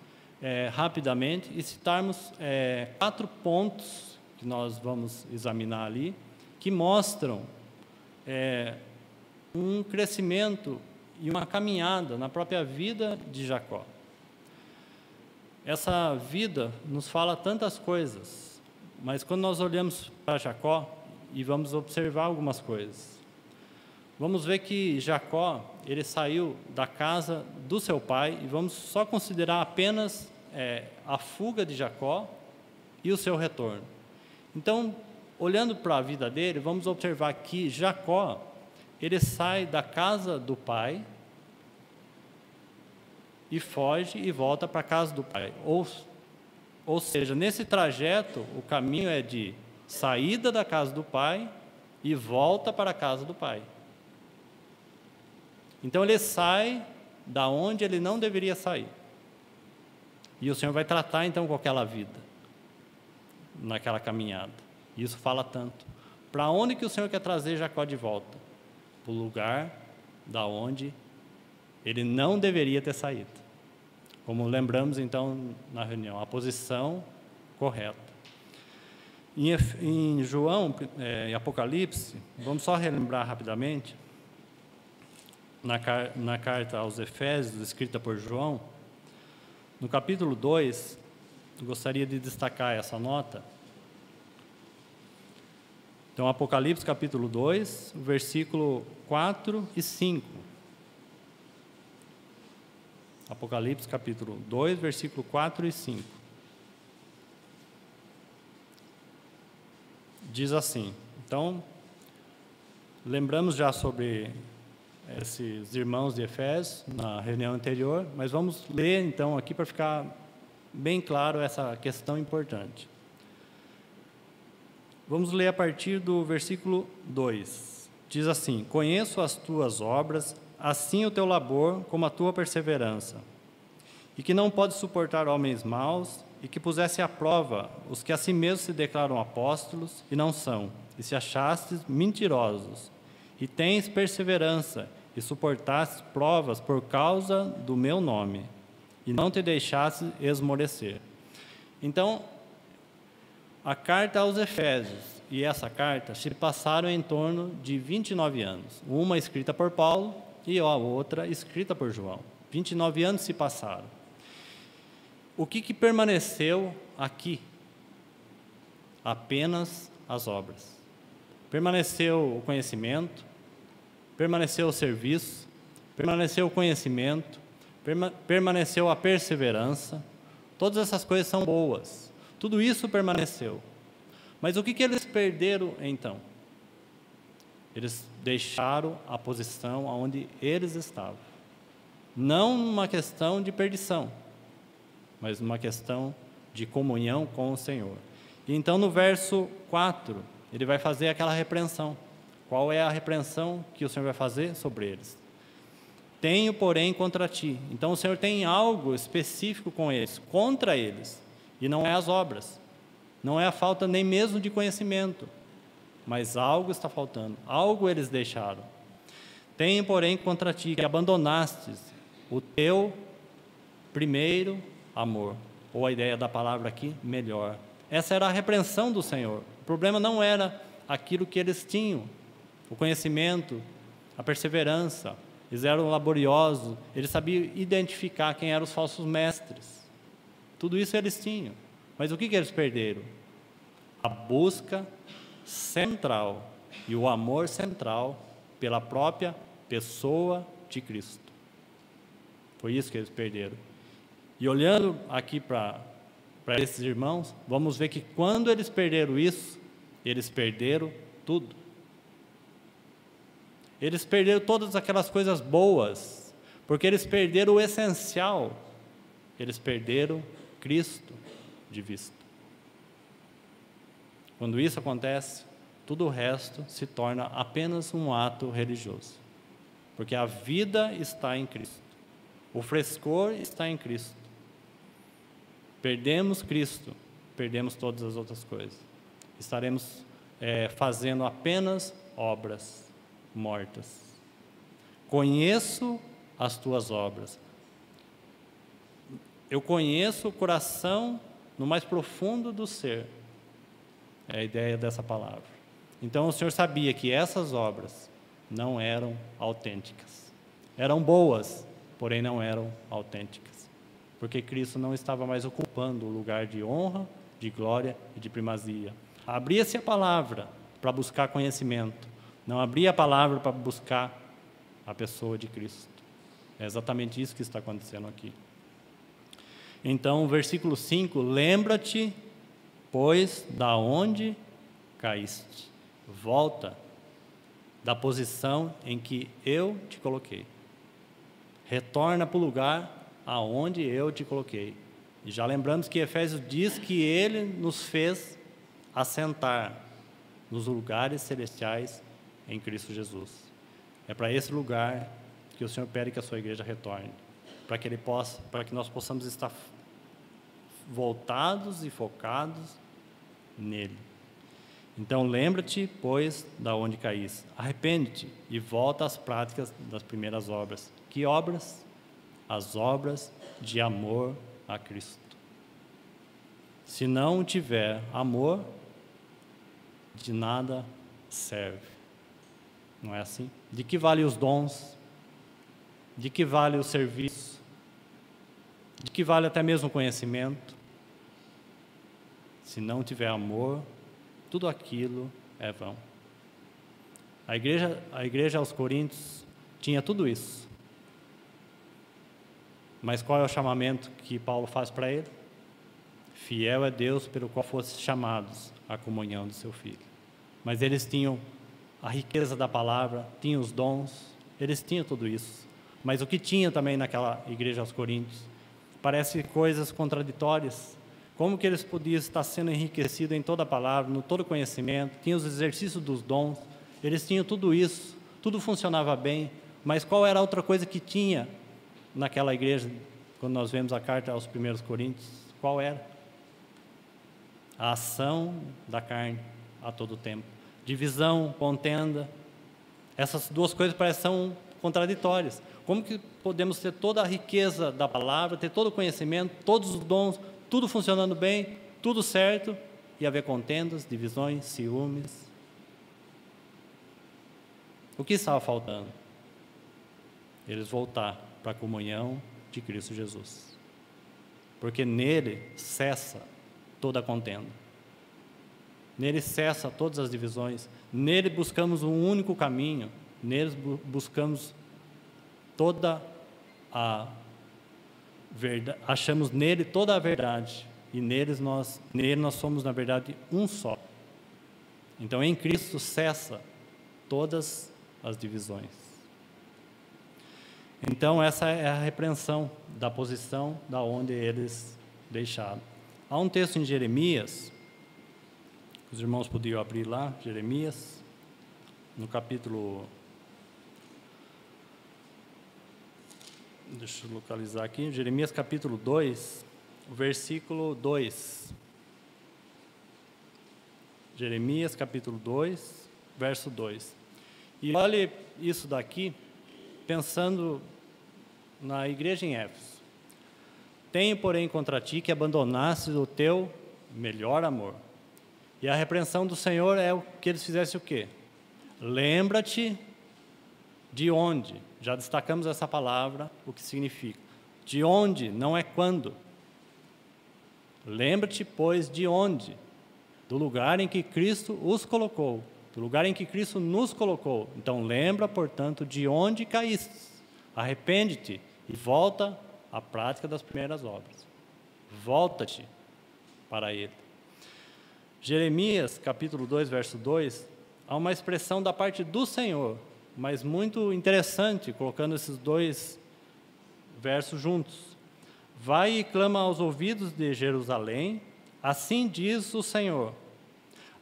A: rapidamente, e citarmos 4 pontos que nós vamos examinar ali, que mostram um crescimento e uma caminhada na própria vida de Jacó. Essa vida nos fala tantas coisas, mas quando nós olhamos para Jacó e vamos observar algumas coisas, vamos ver que Jacó, ele saiu da casa do seu pai, e vamos só considerar apenas a fuga de Jacó e o seu retorno. Então, olhando para a vida dele, vamos observar que Jacó, ele sai da casa do pai e foge e volta para a casa do pai. Ou seja, nesse trajeto, o caminho é de saída da casa do pai e volta para a casa do pai. Então ele sai da onde ele não deveria sair. E o Senhor vai tratar então com aquela vida, naquela caminhada. Isso fala tanto. Para onde que o Senhor quer trazer Jacó de volta? Para o lugar da onde ele não deveria ter saído. Como lembramos então na reunião, a posição correta. Em João, em Apocalipse, vamos só relembrar rapidamente, na carta aos Efésios, escrita por João, no capítulo 2, gostaria de destacar essa nota. Então, Apocalipse capítulo 2, versículo 4 e 5. Apocalipse capítulo 2, versículo 4 e 5. Diz assim, então, lembramos já sobre esses irmãos de Efésios na reunião anterior, mas vamos ler então aqui para ficar bem claro essa questão importante. Vamos ler a partir do versículo 2. Diz assim: conheço as tuas obras, assim o teu labor como a tua perseverança, e que não podes suportar homens maus, e que pusesse à prova os que a si mesmos se declaram apóstolos e não são, e se achastes mentirosos, e tens perseverança, e suportastes provas por causa do meu nome, e não te deixastes esmorecer. Então, a carta aos Efésios e essa carta se passaram em torno de 29 anos. Uma escrita por Paulo e a outra escrita por João. 29 anos se passaram. O que permaneceu aqui? Apenas as obras. Permaneceu o conhecimento, permaneceu o serviço, permaneceu o conhecimento, permaneceu a perseverança. Todas essas coisas são boas. Tudo isso permaneceu. Mas o que eles perderam então? Eles deixaram a posição onde eles estavam. Não uma questão de perdição, mas uma questão de comunhão com o Senhor. E então no verso 4, ele vai fazer aquela repreensão. Qual é a repreensão que o Senhor vai fazer sobre eles? Tenho, porém, contra ti. Então o Senhor tem algo específico com eles, contra eles. E não é as obras, não é a falta nem mesmo de conhecimento, mas algo está faltando, algo eles deixaram. Tenho, porém, contra ti que abandonastes o teu primeiro amor, ou a ideia da palavra aqui, melhor. Essa era a repreensão do Senhor. O problema não era aquilo que eles tinham, o conhecimento, a perseverança. Eles eram laboriosos, eles sabiam identificar quem eram os falsos mestres. Tudo isso eles tinham. Mas o que eles perderam? A busca central e o amor central pela própria pessoa de Cristo. Foi isso que eles perderam. E olhando aqui para esses irmãos, vamos ver que quando eles perderam isso, eles perderam tudo. Eles perderam todas aquelas coisas boas, porque eles perderam o essencial. Eles perderam Cristo de vista. Quando isso acontece, tudo o resto se torna apenas um ato religioso, porque a vida está em Cristo, o frescor está em Cristo. Perdemos Cristo, perdemos todas as outras coisas. Estaremos fazendo apenas obras mortas. Conheço as tuas obras. Eu conheço o coração no mais profundo do ser. É a ideia dessa palavra. Então o Senhor sabia que essas obras não eram autênticas. Eram boas, porém não eram autênticas. Porque Cristo não estava mais ocupando o lugar de honra, de glória e de primazia. Abria-se a palavra para buscar conhecimento. Não abria a palavra para buscar a pessoa de Cristo. É exatamente isso que está acontecendo aqui. Então, o versículo 5, lembra-te, pois, da onde caíste. Volta da posição em que eu te coloquei. Retorna para o lugar aonde eu te coloquei. E já lembramos que Efésios diz que Ele nos fez assentar nos lugares celestiais em Cristo Jesus. É para esse lugar que o Senhor pede que a sua igreja retorne, para que nós possamos estar voltados e focados nele. Então lembra-te, pois, da onde caíste, arrepende-te e volta às práticas das primeiras obras. Que obras? As obras de amor a Cristo. Se não tiver amor, de nada serve. Não é assim? De que vale os dons? De que vale o serviço? De que vale até mesmo o conhecimento? Se não tiver amor, tudo aquilo é vão. A igreja aos Coríntios tinha tudo isso. Mas qual é o chamamento que Paulo faz para ele? Fiel é Deus pelo qual fossem chamados à comunhão do seu Filho. Mas eles tinham a riqueza da palavra, tinham os dons, eles tinham tudo isso. Mas o que tinha também naquela igreja aos Coríntios? Parece coisas contraditórias. Como que eles podiam estar sendo enriquecidos em toda a palavra, no todo conhecimento, tinham os exercícios dos dons, eles tinham tudo isso, tudo funcionava bem, mas qual era a outra coisa que tinha naquela igreja, quando nós vemos a carta aos 1 Coríntios? Qual era? A ação da carne a todo tempo. Divisão, contenda, essas duas coisas parecem são contraditórias. Como que podemos ter toda a riqueza da palavra, ter todo o conhecimento, todos os dons, tudo funcionando bem, tudo certo, e haver contendas, divisões, ciúmes? O que estava faltando? Eles voltar para a comunhão de Cristo Jesus. Porque nele cessa toda a contenda. Nele cessa todas as divisões. Nele buscamos um único caminho. Nele buscamos toda a verdade. Achamos nele toda a verdade. E nele nós somos, na verdade, um só. Então, em Cristo cessa todas as divisões. Então, essa é a repreensão da posição da onde eles deixaram. Há um texto em Jeremias, os irmãos podiam abrir lá, Jeremias, no capítulo... Deixa eu localizar aqui, Jeremias capítulo 2, o versículo 2. Jeremias capítulo 2, verso 2. E olhe isso daqui, pensando na igreja em Éfeso. Tenho, porém, contra ti que abandonasses o teu melhor amor. E a repreensão do Senhor é que eles fizessem o quê? Lembra-te de onde. Já destacamos essa palavra, o que significa. De onde, não é quando. Lembra-te, pois, de onde? Do lugar em que Cristo os colocou. Do lugar em que Cristo nos colocou. Então, lembra, portanto, de onde caíste. Arrepende-te e volta à prática das primeiras obras. Volta-te para Ele. Jeremias, capítulo 2, verso 2, há uma expressão da parte do Senhor, mas muito interessante, colocando esses dois versos juntos. Vai e clama aos ouvidos de Jerusalém, assim diz o Senhor,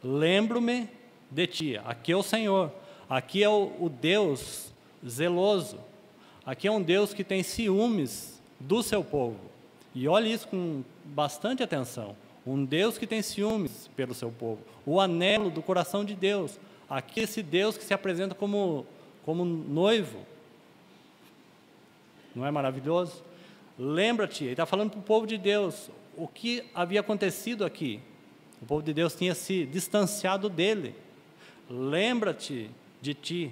A: lembro-me de ti. Aqui é o Senhor, aqui é o Deus zeloso, aqui é um Deus que tem ciúmes do seu povo. E olhe isso com bastante atenção. Um Deus que tem ciúmes pelo seu povo. O anelo do coração de Deus. Aqui esse Deus que se apresenta como noivo. Não é maravilhoso? Lembra-te, ele está falando para o povo de Deus o que havia acontecido aqui. O povo de Deus tinha se distanciado dele. Lembra-te de ti,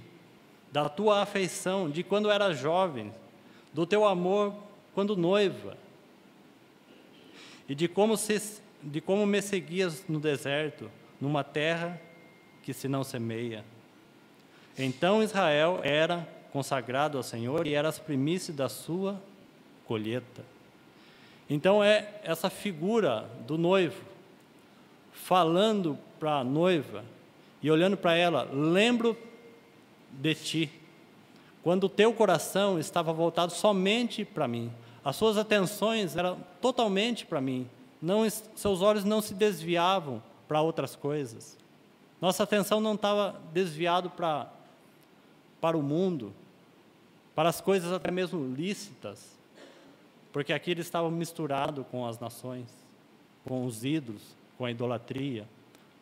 A: da tua afeição, de quando era jovem, do teu amor quando noiva, e de como me seguias no deserto, numa terra que se não semeia. Então Israel era consagrado ao Senhor e era as primícias da sua colheita. Então é essa figura do noivo, falando para a noiva e olhando para ela, lembro de ti, quando o teu coração estava voltado somente para mim, as suas atenções eram totalmente para mim, seus olhos não se desviavam para outras coisas. Nossa atenção não estava desviada para o mundo, para as coisas até mesmo lícitas, porque aqui eles estavam misturados com as nações, com os ídolos, com a idolatria.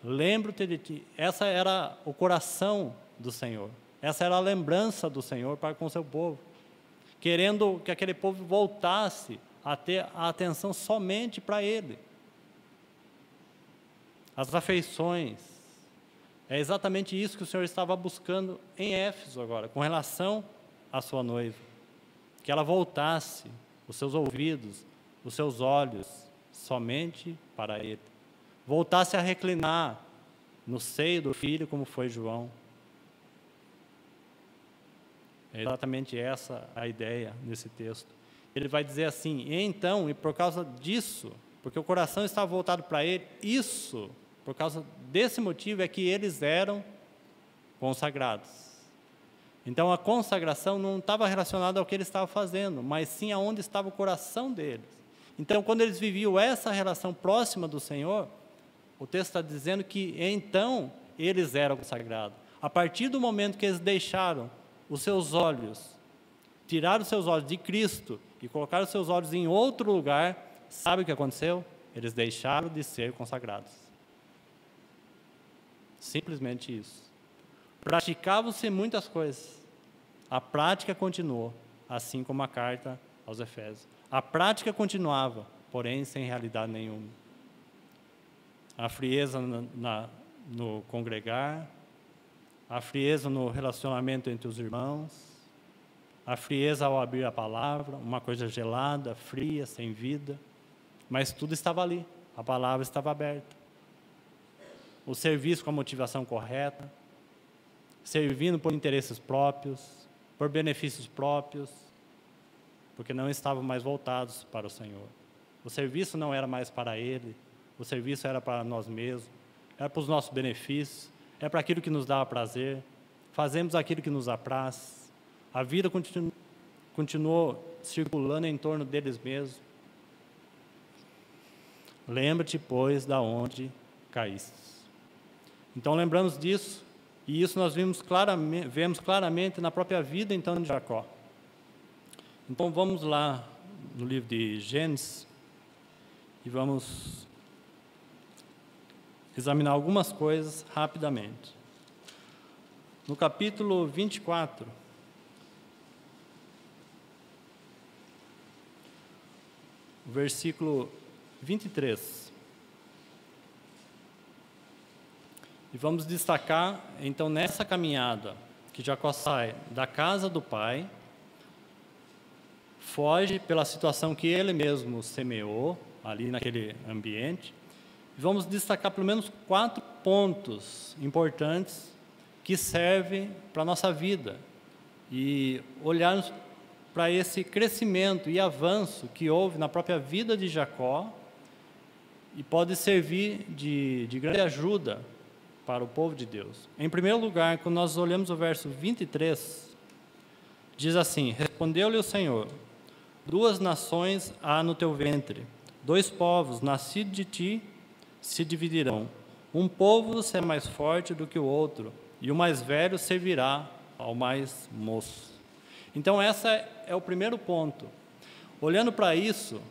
A: Lembra-te de ti. Essa era o coração do Senhor. Essa era a lembrança do Senhor para com o seu povo, querendo que aquele povo voltasse a ter a atenção somente para Ele. As afeições, é exatamente isso que o Senhor estava buscando em Éfeso agora, com relação à sua noiva, que ela voltasse os seus ouvidos, os seus olhos, somente para Ele, voltasse a reclinar no seio do Filho, como foi João. É exatamente essa a ideia nesse texto. Ele vai dizer assim: e então, e por causa disso, porque o coração estava voltado para Ele, por causa desse motivo é que eles eram consagrados. Então a consagração não estava relacionada ao que eles estavam fazendo, mas sim aonde estava o coração deles. Então, quando eles viviam essa relação próxima do Senhor, o texto está dizendo que então eles eram consagrados. A partir do momento que eles deixaram os seus olhos, tiraram os seus olhos de Cristo e colocaram os seus olhos em outro lugar, sabe o que aconteceu? Eles deixaram de ser consagrados. Simplesmente isso. Praticavam-se muitas coisas. A prática continuou, assim como a carta aos Efésios. A prática continuava, porém sem realidade nenhuma. A frieza no congregar, a frieza no relacionamento entre os irmãos, a frieza ao abrir a palavra, uma coisa gelada, fria, sem vida, mas tudo estava ali, a palavra estava aberta. O serviço com a motivação correta, servindo por interesses próprios, por benefícios próprios, porque não estavam mais voltados para o Senhor. O serviço não era mais para Ele, o serviço era para nós mesmos, era para os nossos benefícios, é para aquilo que nos dá prazer, fazemos aquilo que nos apraz. A vida continuou circulando em torno deles mesmos. Lembra-te, pois, da onde caíste. Então, lembramos disso, e isso nós vemos claramente na própria vida, então, de Jacó. Então, vamos lá no livro de Gênesis, e vamos examinar algumas coisas rapidamente. No capítulo 24, versículo 23. E vamos destacar, então, nessa caminhada, que Jacó sai da casa do pai, foge pela situação que ele mesmo semeou, ali naquele ambiente. Vamos destacar pelo menos 4 pontos importantes que servem para a nossa vida e olharmos para esse crescimento e avanço que houve na própria vida de Jacó e pode servir de grande ajuda para o povo de Deus. Em primeiro lugar, quando nós olhamos o verso 23, diz assim: respondeu-lhe o Senhor: 2 nações há no teu ventre, 2 povos nascidos de ti se dividirão. Um povo será mais forte do que o outro, e o mais velho servirá ao mais moço. Então, esse é o primeiro ponto. Olhando para isso,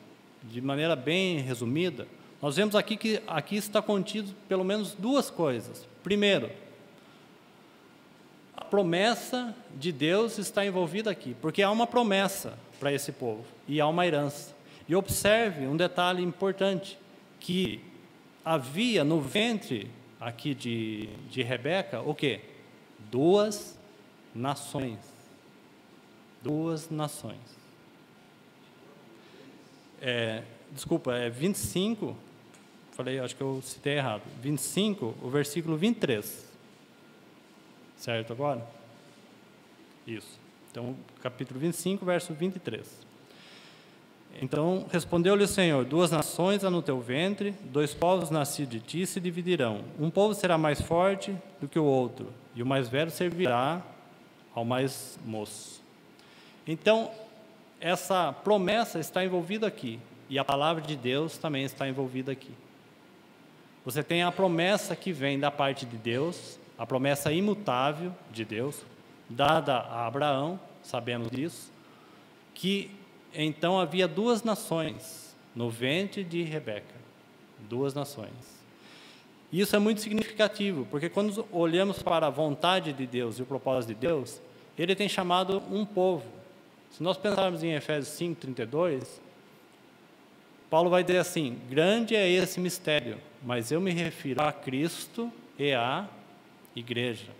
A: de maneira bem resumida, nós vemos aqui que aqui está contido pelo menos 2 coisas. Primeiro, a promessa de Deus está envolvida aqui, porque há uma promessa para esse povo, e há uma herança. E observe um detalhe importante, que havia no ventre aqui de Rebeca, o quê? 2 nações. 2 nações. Desculpa, é 25, falei, acho que eu citei errado, 25, o versículo 23. Certo agora? Isso. Então, capítulo 25, verso 23. Então, respondeu-lhe o Senhor: 2 nações há no teu ventre, 2 povos nascidos de ti se dividirão. Um povo será mais forte do que o outro, e o mais velho servirá ao mais moço. Então, essa promessa está envolvida aqui, e a palavra de Deus também está envolvida aqui. você tem a promessa que vem da parte de Deus, a promessa imutável de Deus, dada a Abraão, sabemos disso, que então havia duas nações no ventre de Rebeca, duas nações. Isso é muito significativo, porque quando olhamos para a vontade de Deus e o propósito de Deus, Ele tem chamado um povo. Se nós pensarmos em Efésios 5:32, Paulo vai dizer assim: grande é esse mistério, mas eu me refiro a Cristo e à igreja.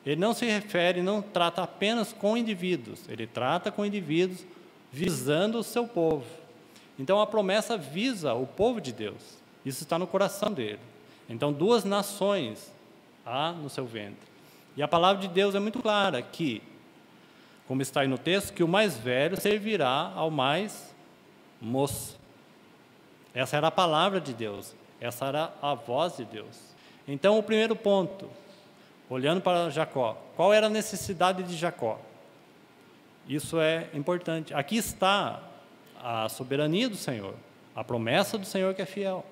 A: Ele não se refere, não trata apenas com indivíduos, ele trata com indivíduos visando o seu povo. Então a promessa visa o povo de Deus, isso está no coração dele. Então duas nações há no seu ventre. E a palavra de Deus é muito clara que, como está aí no texto, que o mais velho servirá ao mais moço. Essa era a palavra de Deus, essa era a voz de Deus. Então o primeiro ponto, olhando para Jacó, qual era a necessidade de Jacó? Isso é importante. Aqui está a soberania do Senhor, a promessa do Senhor que é fiel.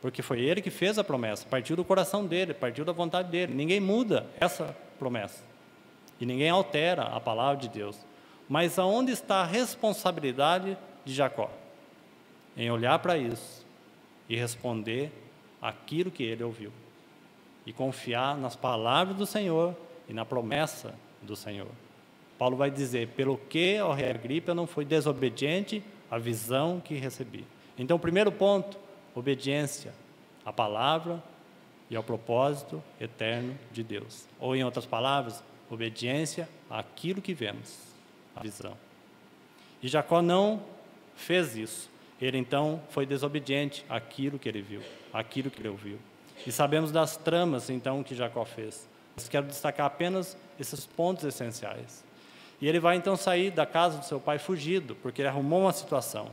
A: Porque foi Ele que fez a promessa, partiu do coração dEle, partiu da vontade dEle. Ninguém muda essa promessa. E ninguém altera a palavra de Deus. Mas aonde está a responsabilidade de Jacó? Em olhar para isso e responder aquilo que ele ouviu. E confiar nas palavras do Senhor e na promessa do Senhor. Paulo vai dizer: pelo que, ó rei Agripa, eu não fui desobediente à visão que recebi. Então, o primeiro ponto, obediência à palavra e ao propósito eterno de Deus. Ou, em outras palavras, obediência àquilo que vemos, a visão. E Jacó não fez isso. Ele, então, foi desobediente àquilo que ele viu, àquilo que ele ouviu. E sabemos das tramas, então, que Jacó fez. Mas quero destacar apenas esses pontos essenciais. E ele vai, então, sair da casa do seu pai fugido, porque ele arrumou uma situação.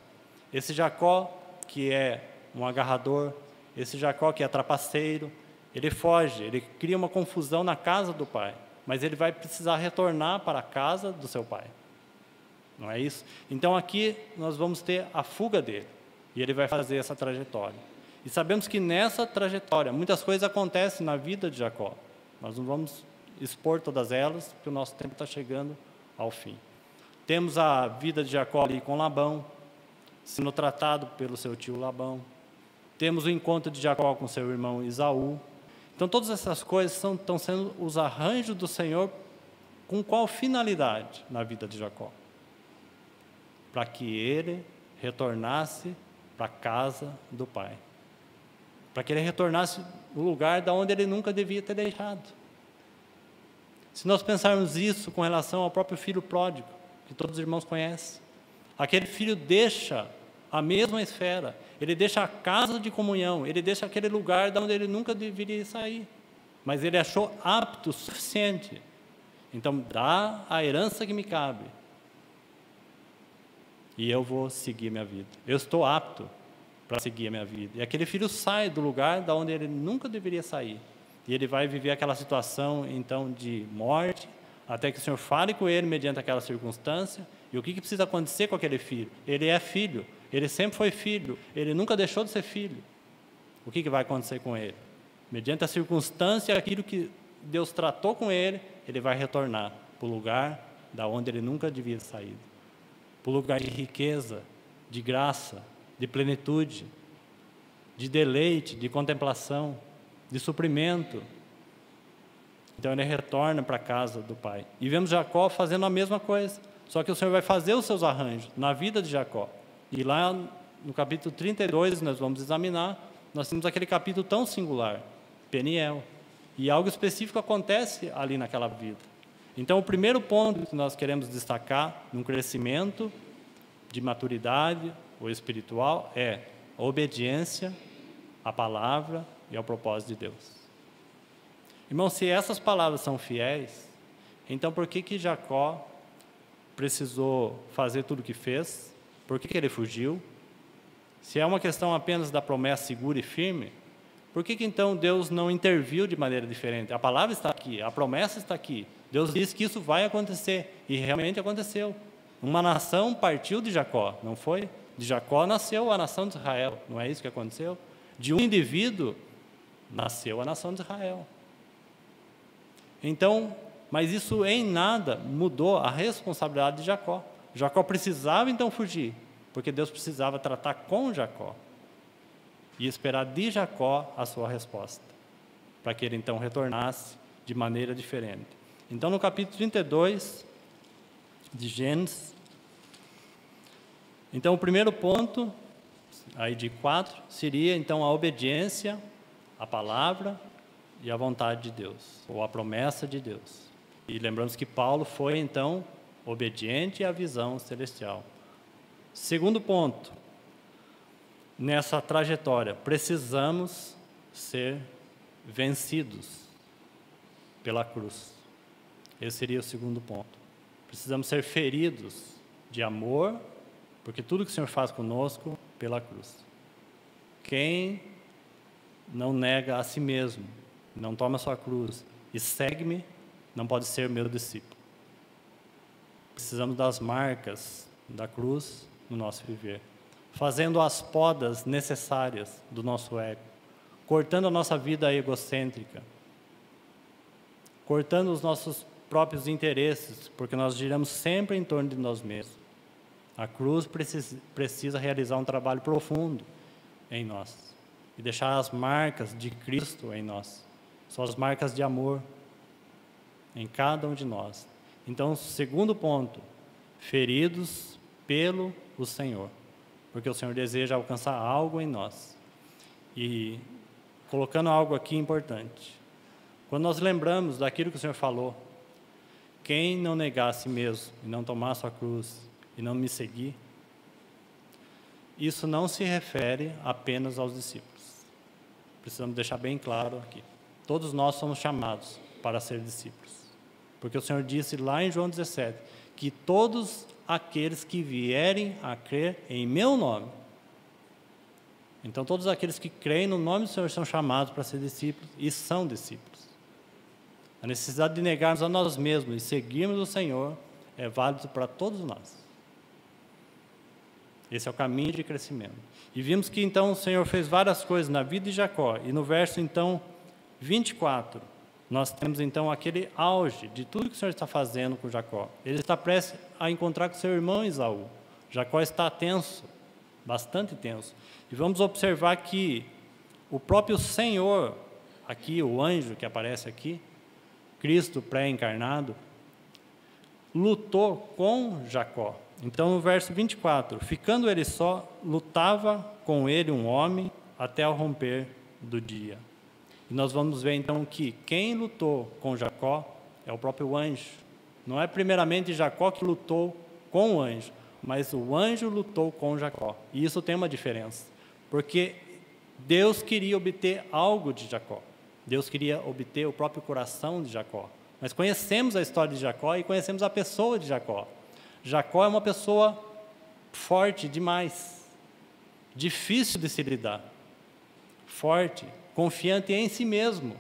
A: Esse Jacó, que é um agarrador, esse Jacó que é trapaceiro, ele foge, ele cria uma confusão na casa do pai, mas ele vai precisar retornar para a casa do seu pai. Não é isso? Então aqui nós vamos ter a fuga dele, e ele vai fazer essa trajetória. E sabemos que nessa trajetória muitas coisas acontecem na vida de Jacó. Nós não vamos expor todas elas, porque o nosso tempo está chegando ao fim. Temos a vida de Jacó ali com Labão, sendo tratado pelo seu tio Labão. Temos o encontro de Jacó com seu irmão Esaú. Então todas essas coisas estão sendo os arranjos do Senhor. Com qual finalidade na vida de Jacó? Para que ele retornasse para a casa do pai. Para que ele retornasse no lugar da onde ele nunca devia ter deixado. Se nós pensarmos isso com relação ao próprio filho pródigo, que todos os irmãos conhecem, aquele filho deixa a mesma esfera, ele deixa a casa de comunhão, ele deixa aquele lugar de onde ele nunca deveria sair, mas ele achou apto o suficiente. Então, dá a herança que me cabe, e eu vou seguir minha vida. Eu estou apto para seguir a minha vida. E aquele filho sai do lugar de onde ele nunca deveria sair. E ele vai viver aquela situação, então, de morte, até que o Senhor fale com ele mediante aquela circunstância. E o que precisa acontecer com aquele filho? Ele é filho, ele sempre foi filho, ele nunca deixou de ser filho. O que vai acontecer com ele? Mediante a circunstância, aquilo que Deus tratou com ele, ele vai retornar para o lugar da onde ele nunca devia sair. Para o lugar de riqueza, de graça, de plenitude, de deleite, de contemplação, de suprimento. Então ele retorna para a casa do pai. E vemos Jacó fazendo a mesma coisa, só que o Senhor vai fazer os seus arranjos na vida de Jacó. E lá no capítulo 32, nós vamos examinar, nós temos aquele capítulo tão singular, Peniel. E algo específico acontece ali naquela vida. Então o primeiro ponto que nós queremos destacar num crescimento de maturidade ou espiritual é a obediência à palavra e ao propósito de Deus. Irmão, se essas palavras são fiéis, então por que Jacó precisou fazer tudo o que fez? Por que ele fugiu? Se é uma questão apenas da promessa segura e firme, por que então Deus não interviu de maneira diferente? A palavra está aqui, a promessa está aqui. Deus disse que isso vai acontecer, e realmente aconteceu. Uma nação partiu de Jacó, não foi? De Jacó nasceu a nação de Israel, não é isso que aconteceu? De um indivíduo nasceu a nação de Israel. Então, mas isso em nada mudou a responsabilidade de Jacó. Jacó precisava então fugir, porque Deus precisava tratar com Jacó e esperar de Jacó a sua resposta, para que ele então retornasse de maneira diferente. Então, no capítulo 32 de Gênesis, então o primeiro ponto, aí de 4, seria então a obediência à palavra e à vontade de Deus, ou à promessa de Deus. E lembramos que Paulo foi então obediente à visão celestial. Segundo ponto, nessa trajetória, precisamos ser vencidos pela cruz. Esse seria o segundo ponto. Precisamos ser feridos de amor, porque tudo que o Senhor faz conosco, pela cruz. Quem não nega a si mesmo, não toma a sua cruz e segue-me, não pode ser meu discípulo. Precisamos das marcas da cruz no nosso viver, fazendo as podas necessárias do nosso ego, cortando a nossa vida egocêntrica, cortando os nossos próprios interesses, porque nós giramos sempre em torno de nós mesmos. A cruz precisa realizar um trabalho profundo em nós e deixar as marcas de Cristo em nós. São as marcas de amor em cada um de nós. Então, segundo ponto, feridos pelo o Senhor, porque o Senhor deseja alcançar algo em nós. E colocando algo aqui importante, quando nós lembramos daquilo que o Senhor falou, quem não negar a si mesmo e não tomar a sua cruz e não me seguir, isso não se refere apenas aos discípulos. Precisamos deixar bem claro aqui. Todos nós somos chamados para ser discípulos. Porque o Senhor disse lá em João 17, que todos aqueles que vierem a crer em meu nome, então todos aqueles que creem no nome do Senhor são chamados para ser discípulos e são discípulos. A necessidade de negarmos a nós mesmos e seguirmos o Senhor é válido para todos nós. Esse é o caminho de crescimento. E vimos que então o Senhor fez várias coisas na vida de Jacó. E no verso então 24, nós temos então aquele auge de tudo que o Senhor está fazendo com Jacó. Ele está prestes a encontrar com seu irmão Esaú. Jacó está tenso, bastante tenso. E vamos observar que o próprio Senhor, aqui o anjo que aparece aqui, Cristo pré-encarnado, lutou com Jacó. Então, no verso 24, ficando ele só, lutava com ele um homem até o romper do dia. E nós vamos ver então que quem lutou com Jacó é o próprio anjo. Não é primeiramente Jacó que lutou com o anjo, mas o anjo lutou com Jacó. E isso tem uma diferença, porque Deus queria obter algo de Jacó. Deus queria obter o próprio coração de Jacó. Nós conhecemos a história de Jacó e conhecemos a pessoa de Jacó. Jacó é uma pessoa forte demais, difícil de se lidar, forte, confiante em si mesmo.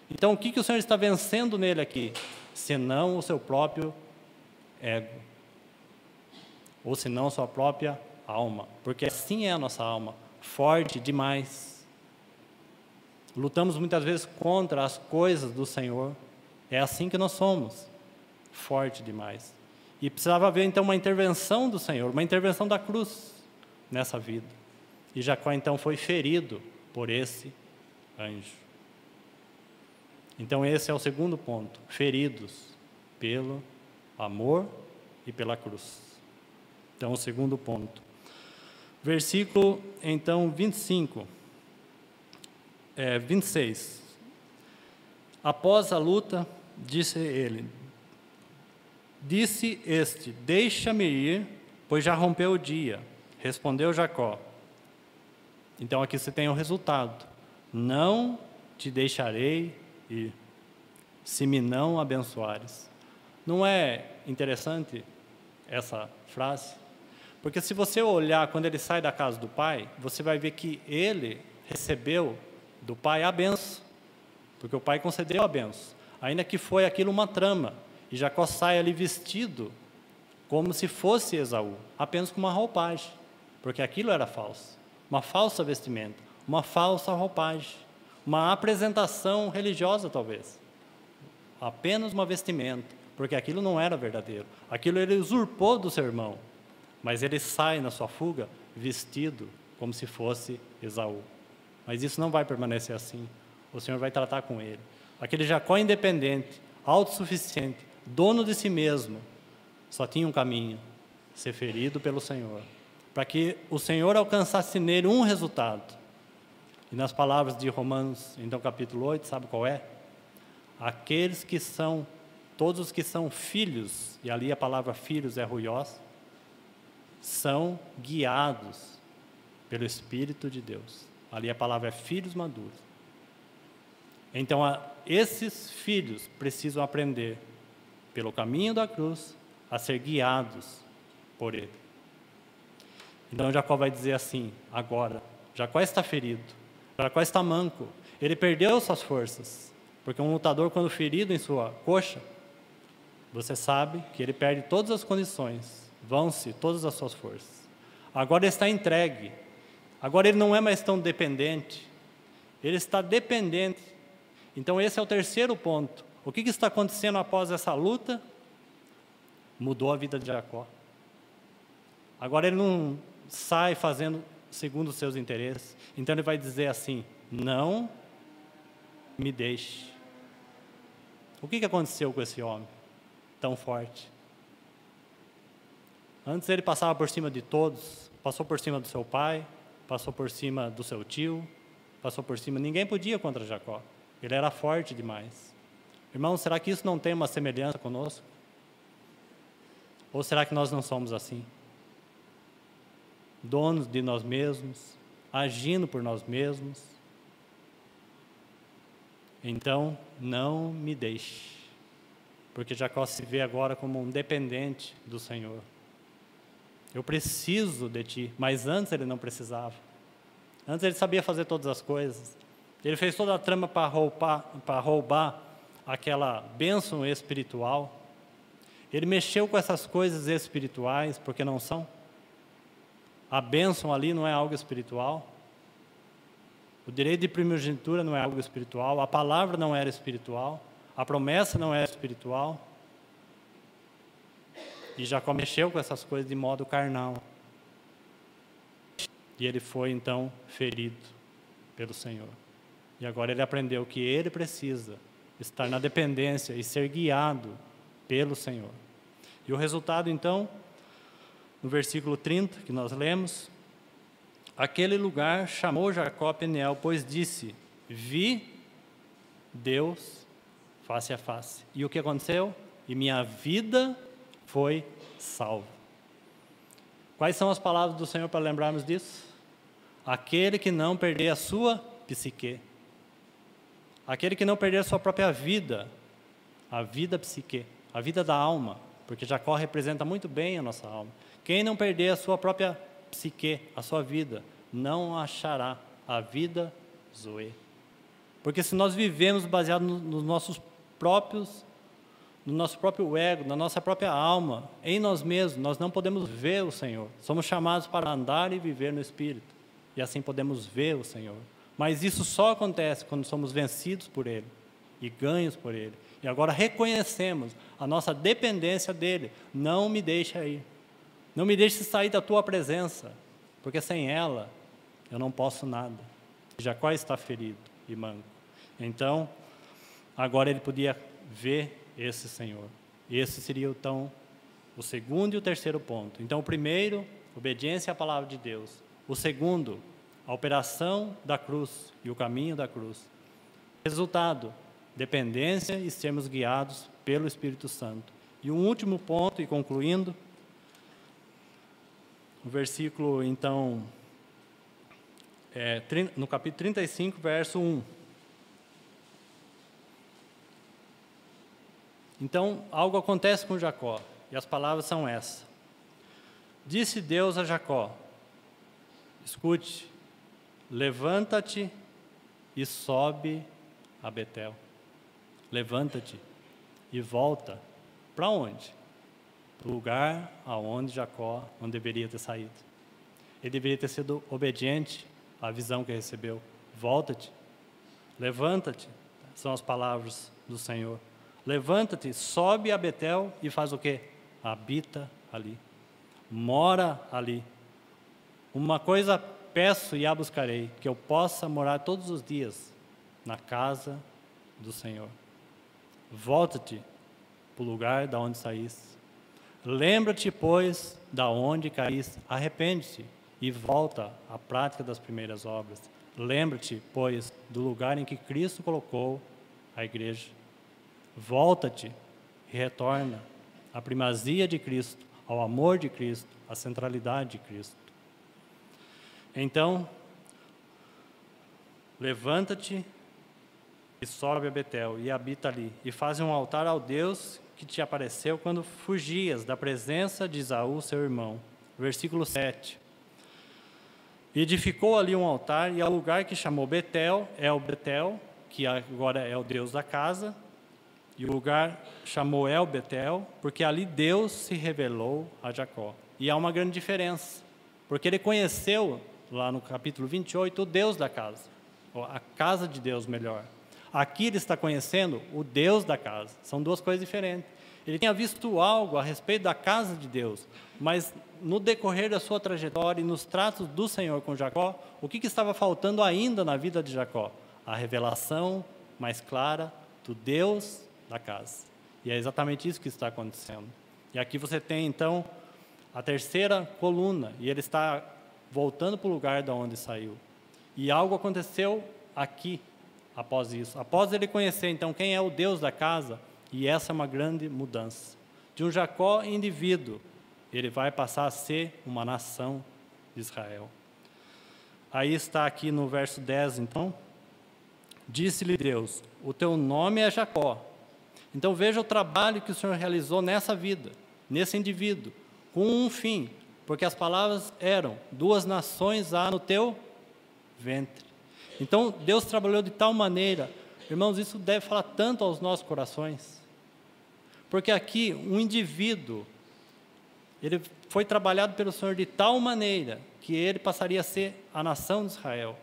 A: Então, o que o Senhor está vencendo nele aqui? Senão o seu próprio ego, ou senão a sua própria alma, porque assim é a nossa alma, forte demais. Lutamos muitas vezes contra as coisas do Senhor, é assim que nós somos, forte demais. E precisava haver então uma intervenção do Senhor, uma intervenção da cruz nessa vida. E Jacó então foi ferido por esse anjo. Então esse é o segundo ponto, feridos pelo amor e pela cruz. Então o segundo ponto. Versículo então 26. Após a luta, disse este, deixa-me ir, pois já rompeu o dia. Respondeu Jacó. Então aqui você tem o resultado. Não te deixarei ir, se me não abençoares. Não é interessante essa frase? Porque se você olhar quando ele sai da casa do pai, você vai ver que ele recebeu do pai a benção, porque o pai concedeu a benção, ainda que foi aquilo uma trama. E Jacó sai ali vestido como se fosse Esaú, apenas com uma roupagem, porque aquilo era falso, uma falsa vestimenta, uma falsa roupagem, uma apresentação religiosa talvez, apenas uma vestimenta, porque aquilo não era verdadeiro, aquilo ele usurpou do seu irmão, mas ele sai na sua fuga vestido como se fosse Esaú. Mas isso não vai permanecer assim, o Senhor vai tratar com ele. Aquele Jacó independente, autossuficiente, dono de si mesmo, só tinha um caminho: ser ferido pelo Senhor, para que o Senhor alcançasse nele um resultado. E nas palavras de Romanos, então capítulo 8, sabe qual é? Aqueles que são, todos os que são filhos, e ali a palavra filhos é ruiós, são guiados pelo Espírito de Deus. Ali a palavra é filhos maduros. Então, esses filhos precisam aprender, pelo caminho da cruz, a ser guiados por Ele. Então, Jacó vai dizer assim, agora, Jacó está ferido, Jacó está manco, ele perdeu suas forças, porque um lutador, quando ferido em sua coxa, você sabe que ele perde todas as condições, vão-se todas as suas forças. Agora ele está entregue, agora ele não é mais tão dependente, ele está dependente. Então esse é o terceiro ponto. O que está acontecendo após essa luta? Mudou a vida de Jacó. Agora ele não sai fazendo segundo os seus interesses, então ele vai dizer assim, não me deixe. O que aconteceu com esse homem tão forte? Antes ele passava por cima de todos, passou por cima do seu pai, passou por cima do seu tio, passou por cima, ninguém podia contra Jacó, ele era forte demais. Irmãos, será que isso não tem uma semelhança conosco? Ou será que nós não somos assim? Donos de nós mesmos, agindo por nós mesmos. Então, não me deixe, porque Jacó se vê agora como um dependente do Senhor. Eu preciso de ti, mas antes ele não precisava. Antes ele sabia fazer todas as coisas. Ele fez toda a trama para roubar aquela bênção espiritual. Ele mexeu com essas coisas espirituais, porque não são. A bênção ali não é algo espiritual. O direito de primogenitura não é algo espiritual. A palavra não era espiritual. A promessa não era espiritual. E Jacó mexeu com essas coisas de modo carnal. E ele foi então ferido pelo Senhor. E agora ele aprendeu que ele precisa estar na dependência e ser guiado pelo Senhor. E o resultado então, no versículo 30 que nós lemos, aquele lugar chamou Jacó Peniel, pois disse, vi Deus face a face. E o que aconteceu? E minha vida foi salva. Quais são as palavras do Senhor para lembrarmos disso? Aquele que não perder a sua psique. Aquele que não perder a sua própria vida. A vida psique, a vida da alma. Porque Jacó representa muito bem a nossa alma. Quem não perder a sua própria psique, a sua vida, não achará a vida Zoe. Porque se nós vivemos baseado nos nossos próprios, no nosso próprio ego, na nossa própria alma, em nós mesmos, nós não podemos ver o Senhor. Somos chamados para andar e viver no Espírito. E assim podemos ver o Senhor. Mas isso só acontece quando somos vencidos por Ele e ganhos por Ele. E agora reconhecemos a nossa dependência dEle. Não me deixe ir. Não me deixe sair da Tua presença, porque sem ela eu não posso nada. Jacó está ferido e manco. Então, agora ele podia ver esse Senhor. Esse seria então o segundo e o terceiro ponto. Então, o primeiro, obediência à palavra de Deus. O segundo, a operação da cruz e o caminho da cruz. Resultado, dependência e sermos guiados pelo Espírito Santo. E um último ponto, e concluindo, o versículo, então, no capítulo 35, verso 1. Então, algo acontece com Jacó, e as palavras são essas. Disse Deus a Jacó, escute, levanta-te e sobe a Betel. Levanta-te e volta. Para onde? Para o lugar aonde Jacó não deveria ter saído. Ele deveria ter sido obediente a visão que recebeu. Volta-te, levanta-te, são as palavras do Senhor. Levanta-te, sobe a Betel e faz o quê? Habita ali, mora ali. Uma coisa peço e a buscarei, que eu possa morar todos os dias na casa do Senhor. Volta-te para o lugar da onde saíste. Lembra-te, pois, da onde caíste, arrepende-te e volta à prática das primeiras obras. Lembra-te, pois, do lugar em que Cristo colocou a igreja. Volta-te e retorna à primazia de Cristo, ao amor de Cristo, à centralidade de Cristo. Então, levanta-te e sobe a Betel e habita ali, e faz um altar ao Deus que te apareceu quando fugias da presença de Esaú, seu irmão. Versículo 7. E edificou ali um altar, e ao lugar que chamou Betel, é o Betel, que agora é o Deus da casa, e o lugar chamou El Betel, porque ali Deus se revelou a Jacó. E há uma grande diferença, porque ele conheceu, lá no capítulo 28, o Deus da casa, a casa de Deus melhor. Aqui ele está conhecendo o Deus da casa, são duas coisas diferentes. Ele tinha visto algo a respeito da casa de Deus, mas no decorrer da sua trajetória e nos tratos do Senhor com Jacó, o que estava faltando ainda na vida de Jacó? A revelação mais clara do Deus da casa. E é exatamente isso que está acontecendo. E aqui você tem, então, a terceira coluna, e ele está voltando para o lugar de onde saiu. E algo aconteceu aqui, após isso. Após ele conhecer, então, quem é o Deus da casa, e essa é uma grande mudança. De um Jacó indivíduo, ele vai passar a ser uma nação de Israel. Aí está aqui no verso 10, então. Disse-lhe Deus, o teu nome é Jacó. Então veja o trabalho que o Senhor realizou nessa vida, nesse indivíduo, com um fim. Porque as palavras eram, 2 nações há no teu ventre. Então Deus trabalhou de tal maneira, irmãos, isso deve falar tanto aos nossos corações. Porque aqui, um indivíduo, ele foi trabalhado pelo Senhor de tal maneira que ele passaria a ser a nação de Israel.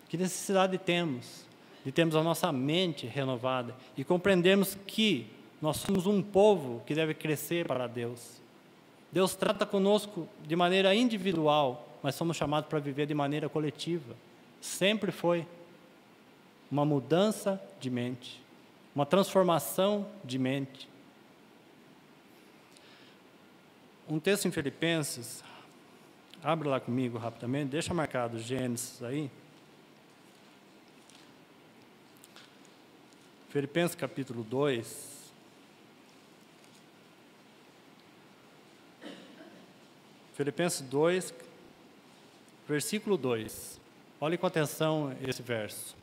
A: Que necessidade temos de termos a nossa mente renovada e compreendermos que nós somos um povo que deve crescer para Deus. Deus trata conosco de maneira individual, mas somos chamados para viver de maneira coletiva. Sempre foi uma mudança de mente, uma transformação de mente. Um texto em Filipenses, abre lá comigo rapidamente, deixa marcado Gênesis aí. Filipenses capítulo 2. Filipenses 2, versículo 2. Olhe com atenção esse verso.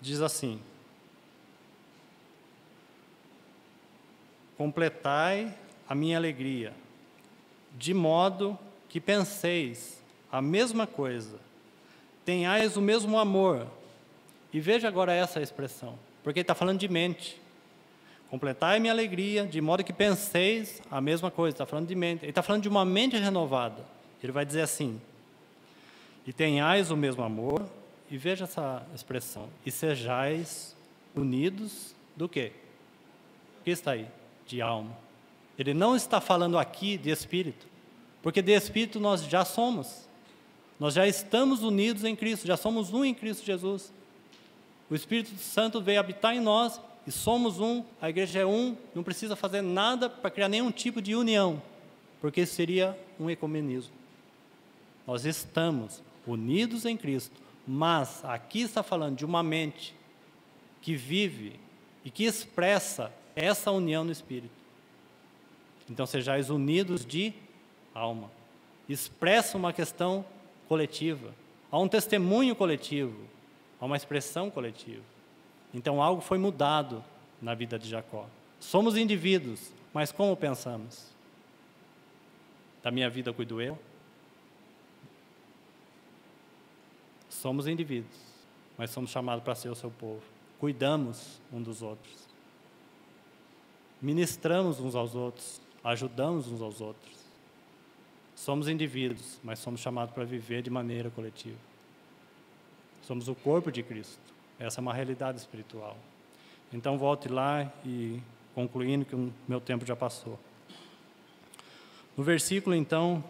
A: Diz assim: completai a minha alegria, de modo que penseis a mesma coisa, tenhais o mesmo amor. E veja agora essa expressão, porque ele está falando de mente. Completai a minha alegria, de modo que penseis a mesma coisa. Está falando de mente. Ele está falando de uma mente renovada. Ele vai dizer assim: e tenhais o mesmo amor. E veja essa expressão: e sejais unidos do quê? O que está aí? De alma. Ele não está falando aqui de espírito, porque de espírito nós já somos. Nós já estamos unidos em Cristo, já somos um em Cristo Jesus. O Espírito Santo veio habitar em nós e somos um, a igreja é um, não precisa fazer nada para criar nenhum tipo de união, porque isso seria um ecumenismo. Nós estamos unidos em Cristo, mas aqui está falando de uma mente que vive e que expressa essa união no Espírito. Então, sejais unidos de alma. Expressa uma questão coletiva. Há um testemunho coletivo, há uma expressão coletiva. Então, algo foi mudado na vida de Jacó. Somos indivíduos, mas como pensamos? Da minha vida cuido eu? Somos indivíduos, mas somos chamados para ser o seu povo. Cuidamos um dos outros. Ministramos uns aos outros, ajudamos uns aos outros. Somos indivíduos, mas somos chamados para viver de maneira coletiva. Somos o corpo de Cristo. Essa é uma realidade espiritual. Então, volte lá e concluindo que o meu tempo já passou. No versículo, então,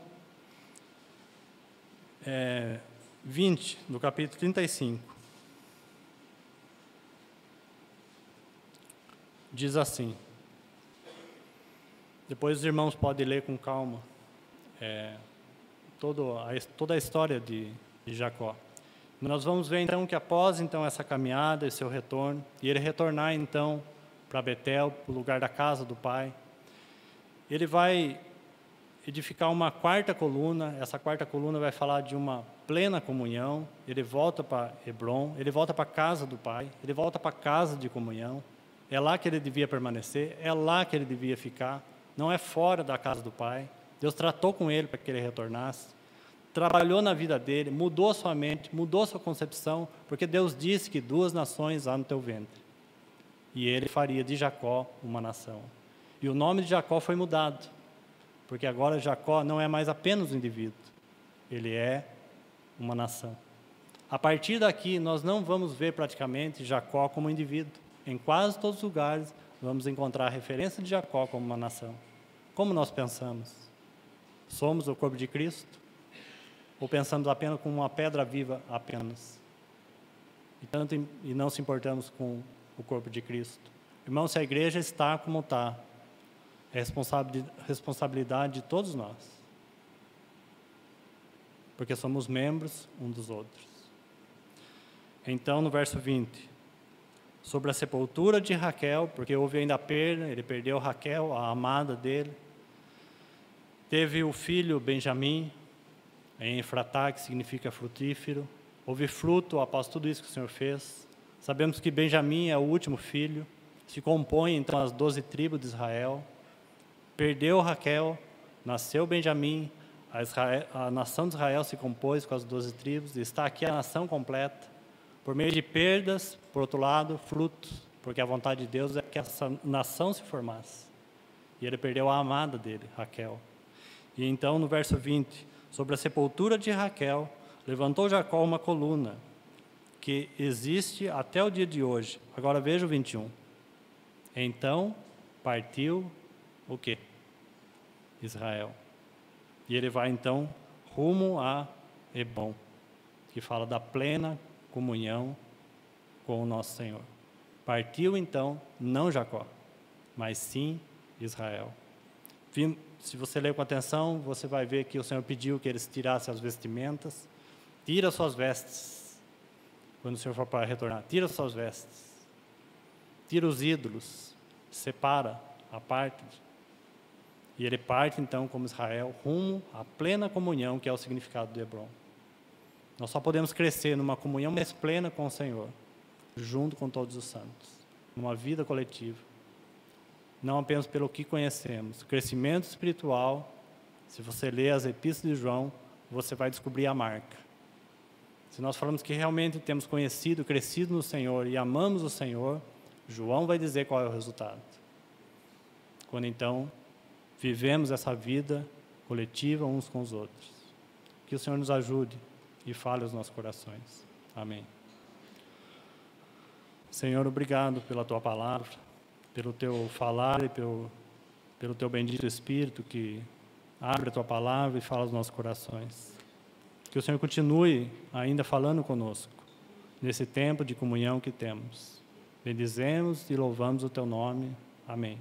A: 20, do capítulo 35, diz assim, depois os irmãos podem ler com calma, toda a história de Jacó. Nós vamos ver então que após essa caminhada e seu retorno, e ele retornar então para Betel, para o lugar da casa do pai, ele vai edificar uma quarta coluna. Essa quarta coluna vai falar de uma plena comunhão. Ele volta para Hebrom, ele volta para a casa do pai, ele volta para a casa de comunhão. É lá que ele devia permanecer, é lá que ele devia ficar, não é fora da casa do pai. Deus tratou com ele para que ele retornasse, trabalhou na vida dele, mudou a sua mente, mudou a sua concepção, porque Deus disse que 2 nações há no teu ventre. E ele faria de Jacó uma nação. E o nome de Jacó foi mudado, porque agora Jacó não é mais apenas um indivíduo, ele é uma nação. A partir daqui, nós não vamos ver praticamente Jacó como um indivíduo. Em quase todos os lugares, vamos encontrar a referência de Jacó como uma nação. Como nós pensamos? Somos o corpo de Cristo? Ou pensamos apenas como uma pedra viva apenas? E não se importamos com o corpo de Cristo. Irmãos, se a igreja está como está, é responsabilidade de todos nós. Porque somos membros uns dos outros. Então, no verso 20, sobre a sepultura de Raquel, porque houve ainda a perda, ele perdeu Raquel, a amada dele. Teve o filho Benjamim, em Efratá, que significa frutífero. Houve fruto após tudo isso que o Senhor fez. Sabemos que Benjamim é o último filho, se compõe então as 12 tribos de Israel. Perdeu Raquel, nasceu Benjamim, a nação de Israel se compôs com as 12 tribos, e está aqui a nação completa. Por meio de perdas, por outro lado, frutos, porque a vontade de Deus é que essa nação se formasse. E ele perdeu a amada dele, Raquel. E então, no verso 20, sobre a sepultura de Raquel, levantou Jacó uma coluna, que existe até o dia de hoje. Agora veja o 21. Então, partiu o quê? Israel. E ele vai então rumo a Hebrom, que fala da plena comunhão com o nosso Senhor. Partiu então, não Jacó, mas sim Israel. Se você ler com atenção, você vai ver que o Senhor pediu que eles tirassem as vestimentas. Tira suas vestes. Quando o Senhor for para retornar, tira suas vestes. Tira os ídolos. Separa a parte. E ele parte então como Israel rumo à plena comunhão, que é o significado de Hebrom. Nós só podemos crescer numa comunhão mais plena com o Senhor, junto com todos os santos, numa vida coletiva. Não apenas pelo que conhecemos. O crescimento espiritual, se você ler as epístolas de João, você vai descobrir a marca. Se nós falamos que realmente temos conhecido, crescido no Senhor e amamos o Senhor, João vai dizer qual é o resultado. Quando então vivemos essa vida coletiva uns com os outros. Que o Senhor nos ajude e fale aos nossos corações. Amém. Senhor, obrigado pela Tua palavra, pelo Teu falar e pelo Teu bendito Espírito que abre a Tua palavra e fala aos nossos corações. Que o Senhor continue ainda falando conosco, nesse tempo de comunhão que temos. Bendizemos e louvamos o Teu nome. Amém.